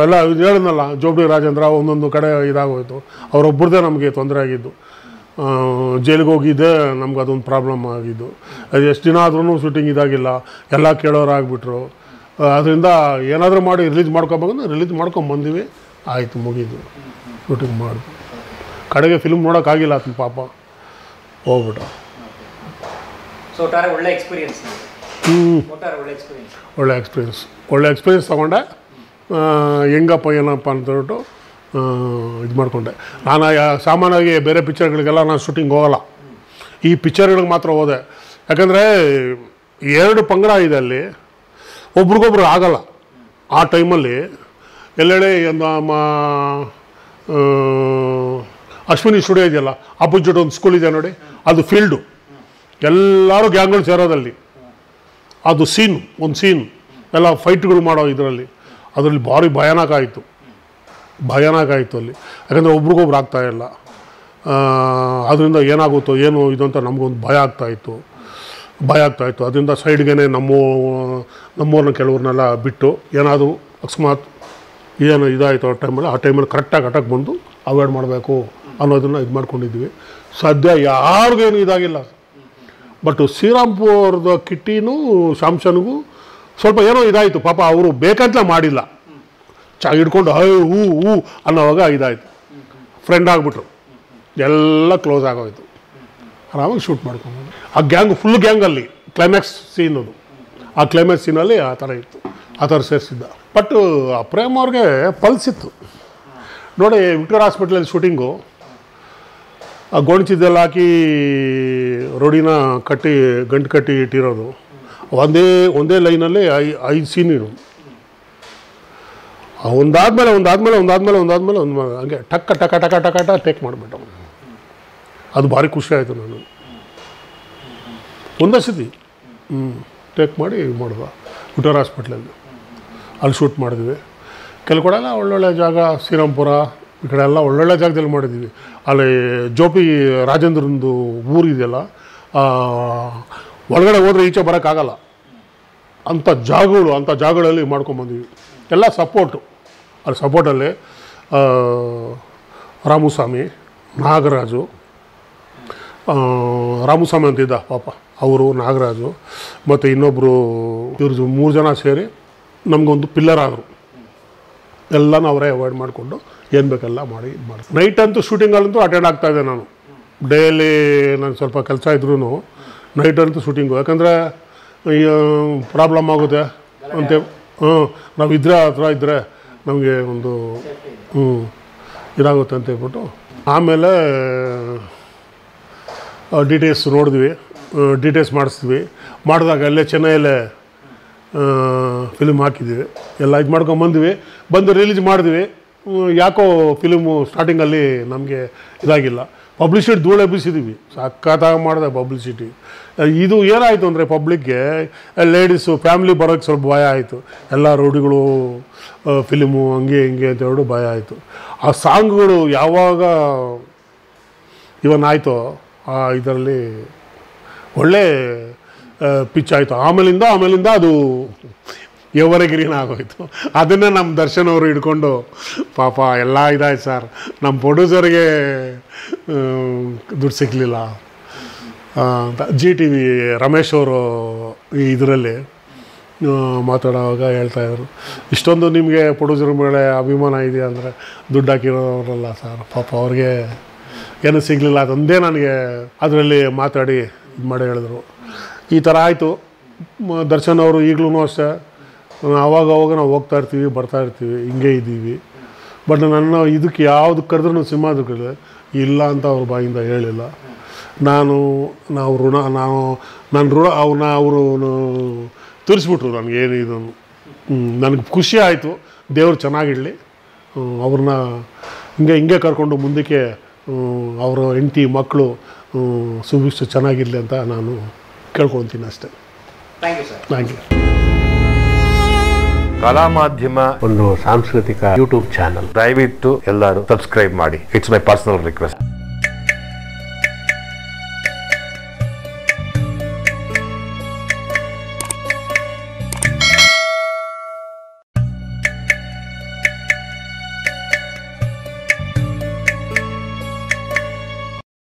ಎಲ್ಲ ಹೇಳಿದ್ನಲ್ಲ, ಜೋಬಡಿ ರಾಜೇಂದ್ರ ಒಂದೊಂದು ಕಡೆ ಇದಾಗೋಯ್ತು. ಅವರೊಬ್ಬರದೇ ನಮಗೆ ತೊಂದರೆ ಆಗಿದ್ದು. ಜೈಲಿಗೆ ಹೋಗಿದ್ದೆ, ನಮ್ಗೆ ಅದೊಂದು ಪ್ರಾಬ್ಲಮ್ ಆಗಿದ್ದು. ಅದು ಎಷ್ಟು ದಿನ ಆದ್ರೂ ಶೂಟಿಂಗ್ ಇದಾಗಿಲ್ಲ, ಎಲ್ಲ ಕೇಳೋರು ಆಗಿಬಿಟ್ರು. ಅದರಿಂದ ಏನಾದರೂ ಮಾಡಿ ರಿಲೀಸ್ ಮಾಡ್ಕೊಂಬಂದಿವಿ, ಆಯಿತು, ಮುಗೀತು, ಶೂಟಿಂಗ್ ಮಾಡಿ. ಕಡೆಗೆ ಫಿಲ್ಮ್ ನೋಡೋಕ್ಕಾಗಿಲ್ಲ ಆತನ ಪಾಪ, ಹೋಗ್ಬಿಟ್ಟ. ಸೊ ಒಳ್ಳೆ ಎಕ್ಸ್ಪೀರಿಯನ್ಸ್. ಒಟ್ಟಾರೆ ಒಳ್ಳೆ ಎಕ್ಸ್ಪೀರಿಯನ್ಸ್. ಒಳ್ಳೆ ಎಕ್ಸ್ಪೀರಿಯನ್ಸ್ ತೊಗೊಂಡೆ. ಹೆಂಗಪ್ಪ ಏನಪ್ಪ ಅಂತೇಳ್ಬಿಟ್ಟು ಇದು ಮಾಡಿಕೊಂಡೆ. ನಾನು ಸಾಮಾನ್ಯವಾಗಿ ಬೇರೆ ಪಿಕ್ಚರ್ಗಳಿಗೆಲ್ಲ ನಾನು ಶೂಟಿಂಗ್ ಹೋಗಲ್ಲ, ಈ ಪಿಕ್ಚರ್ಗಳಿಗೆ ಮಾತ್ರ ಹೋದೆ. ಯಾಕಂದರೆ 2 ಪಂಗಡ ಇದೆ ಅಲ್ಲಿ, ಒಬ್ರಿಗೊಬ್ರು ಆಗಲ್ಲ. ಆ ಟೈಮಲ್ಲಿ ಎಲ್ಲೆಡೆ ನಮ್ಮ ಅಶ್ವಿನಿ ಸ್ಟುಡಿಯೋ ಇದೆಯಲ್ಲ, ಅಪೋಸಿಟ್ ಒಂದು ಸ್ಕೂಲ್ ಇದೆ ನೋಡಿ, ಅದು ಫೀಲ್ಡು, ಎಲ್ಲರೂ ಗ್ಯಾಂಗ್ಗಳು ಸೇರೋದಲ್ಲಿ. ಅದು ಒಂದು ಸೀನ್ ಎಲ್ಲ ಫೈಟ್ಗಳು ಮಾಡೋ ಇದರಲ್ಲಿ, ಅದರಲ್ಲಿ ಭಾರಿ ಭಯಾನಕ ಆಯಿತು ಅಲ್ಲಿ. ಯಾಕಂದರೆ ಒಬ್ರಿಗೊಬ್ರು ಆಗ್ತಾಯಿಲ್ಲ. ಅದರಿಂದ ಏನಾಗುತ್ತೋ ಏನು ಇದು ಅಂತ ನಮಗೊಂದು ಭಯ ಆಗ್ತಾಯಿತ್ತು. ಅದರಿಂದ ಸೈಡ್ಗೆ ನಮ್ಮೂರನ್ನ ಕೆಲವ್ರನ್ನೆಲ್ಲ ಬಿಟ್ಟು ಏನಾದರೂ ಅಕಸ್ಮಾತ್ ಏನು ಇದಾಯಿತು ಆ ಟೈಮಲ್ಲಿ ಕರೆಕ್ಟಾಗಿ ಅಟಕ್ ಬಂದು ಅವಾಯ್ಡ್ ಮಾಡಬೇಕು ಅನ್ನೋದನ್ನು ಇದು ಮಾಡ್ಕೊಂಡಿದ್ವಿ. ಸದ್ಯ ಯಾರಿಗೇನು ಇದಾಗಿಲ್ಲ. ಬಟ್ ಶ್ರೀರಾಮ್ಪುರದ ಕಿಟ್ಟಿನೂ ಶಾಮ್ಸನ್ಗೂ ಸ್ವಲ್ಪ ಏನೋ ಇದಾಯಿತು. ಪಾಪ ಅವರು ಬೇಕಂತಲೇ ಮಾಡಿಲ್ಲ, ಹಿಡ್ಕೊಂಡು ಹೂ ಅನ್ನೋವಾಗ ಇದಾಯಿತು. ಫ್ರೆಂಡ್ ಆಗಿಬಿಟ್ರು, ಎಲ್ಲ ಕ್ಲೋಸ್ ಆಗೋಯ್ತು. ಆರಾಮಾಗಿ ಶೂಟ್ ಮಾಡ್ಕೊಂಡು ಆ ಫುಲ್ ಗ್ಯಾಂಗಲ್ಲಿ ಕ್ಲೈಮ್ಯಾಕ್ಸ್ ಸೀನ್ ಅದು. ಆ ಕ್ಲೈಮ್ಯಾಕ್ಸ್ ಸೀನಲ್ಲಿ ಆ ಥರ ಇತ್ತು, ಆ ಥರ ಸೇರಿಸಿದ್ದ. ಬಟ್ ಆ ಪ್ರೇಮ್ ಅವ್ರಿಗೆ ಪಲ್ಸ್ ಇತ್ತು ನೋಡಿ. ವಿಕ್ಟೋರಿಯಾ ಹಾಸ್ಪಿಟ್ಲಲ್ಲಿ ಶೂಟಿಂಗು, ಆ ಗೋಣಿಚಿದ್ದೆಲ್ಲ ಹಾಕಿ ರೋಡಿನ ಗಂಟು ಕಟ್ಟಿ ಇಟ್ಟಿರೋದು. ಒಂದೇ ಲೈನಲ್ಲಿ 5 ಸೀನ್ ಇರೋದು. ಒಂದಾದ್ಮೇಲೆ ಹಂಗೆ ಟಕ ಟೇಕ್ ಮಾಡಿಬಿಟ್ಟು ಅದು ಭಾರಿ ಖುಷಿ ಆಯಿತು. ನಾನು ಒಂದೇ ಸತಿ ಟೇಕ್ ಮಾಡಿ ಮಾಡಿದ ವಿಕ್ಟೋರಿಯಾ ಹಾಸ್ಪಿಟ್ಲಲ್ಲಿ. ಅಲ್ಲಿ ಶೂಟ್ ಮಾಡಿದ್ವಿ. ಕೆಲವು ಕಡೆ ಎಲ್ಲ ಒಳ್ಳೊಳ್ಳೆ ಜಾಗ, ಶ್ರೀರಾಮ್ಪುರ ಈ ಕಡೆ ಎಲ್ಲ ಒಳ್ಳೊಳ್ಳೆ ಜಾಗದಲ್ಲಿ ಮಾಡಿದ್ವಿ. ಅಲ್ಲಿ ಜೋಪಿ ರಾಜೇಂದ್ರಂದು ಊರಿದೆಯಲ್ಲ, ಒಳಗಡೆ ಹೋದರೆ ಈಚೆ ಬರೋಕ್ಕಾಗಲ್ಲ ಅಂಥ ಜಾಗಗಳಲ್ಲಿ ಮಾಡ್ಕೊಂಬಂದ್ವಿ. ಎಲ್ಲ ಸಪೋರ್ಟು. ಅಲ್ಲಿ ಸಪೋರ್ಟಲ್ಲಿ ರಾಮುಸ್ವಾಮಿ, ನಾಗರಾಜು, ರಾಮುಸ್ವಾಮಿ ಅಂತಿದ್ದ ಪಾಪ, ಅವರು, ನಾಗರಾಜು ಮತ್ತು ಇನ್ನೊಬ್ಬರು, ಇವ್ರದ್ದು 3 ಜನ ಸೇರಿ ನಮಗೊಂದು ಪಿಲ್ಲರ್ ಆದರು. ಎಲ್ಲನೂ ಅವರೇ ಅವಾಯ್ಡ್ ಮಾಡಿಕೊಂಡು ಏನು ಬೇಕೆಲ್ಲ ಮಾಡಿ ನೈಟ್ ಅಂತೂ ಶೂಟಿಂಗಲ್ಲಂತೂ ಅಟೆಂಡ್ ಆಗ್ತಾಯಿದ್ದೆ ನಾನು. ಡೇಲಿ ನಾನು ಸ್ವಲ್ಪ ಕೆಲಸ ಇದ್ರೂ ನೈಟ್ ಅಂತೂ ಶೂಟಿಂಗು. ಯಾಕಂದರೆ ಪ್ರಾಬ್ಲಮ್ ಆಗುತ್ತೆ ಅಂತ. ನಾವು ಹತ್ರ ಇದ್ದರೆ ನಮಗೆ ಒಂದು ಇದಾಗುತ್ತೆ ಅಂತ ಹೇಳ್ಬಿಟ್ಟು ಆಮೇಲೆ ಡಿಟೇಲ್ಸ್ ನೋಡಿದ್ವಿ, ಡಿಟೇಲ್ಸ್ ಮಾಡಿದಾಗ ಅಲ್ಲೇ ಚೆನ್ನೈಯಲ್ಲೇ ಫಿಲ್ಮ್ ಹಾಕಿದ್ವಿ. ಎಲ್ಲ ಇದು ಮಾಡ್ಕೊಂಬಂದ್ವಿ. ರಿಲೀಸ್ ಮಾಡಿದ್ವಿ. ಯಾಕೋ ಫಿಲ್ಮು ಸ್ಟಾರ್ಟಿಂಗಲ್ಲಿ ನಮಗೆ ಇದಾಗಿಲ್ಲ. ಪಬ್ಲಿಸಿಟಿ ಧೂಳು ಎಬ್ಬಿಸಿದ್ದೀವಿ, ಸಖತ್ತಾಗಿ ಮಾಡಿದೆ ಪಬ್ಲಿಸಿಟಿ. ಇದು ಏನಾಯಿತು ಅಂದರೆ ಪಬ್ಲಿಕ್ಗೆ, ಲೇಡೀಸು ಫ್ಯಾಮ್ಲಿ ಬರೋಕ್ಕೆ ಸ್ವಲ್ಪ ಭಯ ಆಯಿತು. ಎಲ್ಲ ರೋಡಿಗಳು ಫಿಲ್ಮು ಹಂಗೆ ಹಿಂಗೆ ಅಂತ ಹೇಳಿ ಭಯ ಆಯಿತು. ಆ ಸಾಂಗ್ಗಳು ಯಾವಾಗ ಆಯಿತೋ ಇದರಲ್ಲಿ ಒಳ್ಳೆ ಪಿಚ್ ಆಯಿತು. ಆಮೇಲಿಂದ ಅದು ಎವರಗಿರಿನ ಆಗೋಯ್ತು. ಅದನ್ನು ನಮ್ಮ ದರ್ಶನ್ ಅವರು ಹಿಡ್ಕೊಂಡು ಪಾಪ ಎಲ್ಲ ಇದಾಯ್ತು ಸರ್, ನಮ್ಮ ಪ್ರೊಡ್ಯೂಸರ್ಗೆ ದುಡ್ಡು ಸಿಗಲಿಲ್ಲ ಅಂತ GTV ರಮೇಶ್ ಅವರು ಇದರಲ್ಲಿ ಮಾತಾಡೋವಾಗ ಹೇಳ್ತಾಯಿದ್ರು, ಇಷ್ಟೊಂದು ನಿಮಗೆ ಪ್ರೊಡ್ಯೂಸರ್ ಮೇಲೆ ಅಭಿಮಾನ ಇದೆಯಾ ಅಂದರೆ ದುಡ್ಡು ಹಾಕಿರೋರಲ್ಲ ಸರ್, ಪಾಪ ಅವ್ರಿಗೆ ಏನೂ ಸಿಗಲಿಲ್ಲ. ಅದೊಂದೇ ನನಗೆ ಅದರಲ್ಲಿ ಮಾತಾಡಿ ಇದು ಮಾಡಿ ಹೇಳಿದ್ರು. ಈ ಥರ ಆಯಿತು. ದರ್ಶನ್ ಅವರು ಈಗಲೂ ಅಷ್ಟೇ, ಆವಾಗ ನಾವು ಹೋಗ್ತಾಯಿರ್ತೀವಿ, ಬರ್ತಾಯಿರ್ತೀವಿ, ಹಿಂಗೆ ಇದ್ದೀವಿ. ಬಟ್ ನನ್ನ ಇದಕ್ಕೆ ಯಾವುದು ಕರೆದ್ರೂ ಸಿನಿಮಾದಕ್ಕೆ ಇಲ್ಲ ಅಂತ ಅವ್ರ ಬಾಯಿಂದ ಹೇಳಿಲ್ಲ. ಅವರು ತೀರಿಸ್ಬಿಟ್ರು ನನಗೇನು ಇದನ್ನು. ನನಗೆ ಖುಷಿ ಆಯಿತು. ದೇವರು ಚೆನ್ನಾಗಿಡಲಿ, ಅವ್ರನ್ನ ಹಿಂಗೆ ಕರ್ಕೊಂಡು ಮುಂದಕ್ಕೆ ಅವರ ಹೆಂಡತಿ ಮಕ್ಕಳು ಸುಭಿಷ್ಟು ಚೆನ್ನಾಗಿರಲಿ ಅಂತ ನಾನು ಕೇಳ್ಕೊತೀನಿ ಅಷ್ಟೇ. Thank you. ಕಲಾ ಮಾಧ್ಯಮ ಒಂದು ಸಾಂಸ್ಕೃತಿಕ ಯೂಟ್ಯೂಬ್ ಚಾನಲ್, ದಯವಿಟ್ಟು ಎಲ್ಲರೂ ಸಬ್ಸ್ಕ್ರೈಬ್ ಮಾಡಿ. It's my personal request.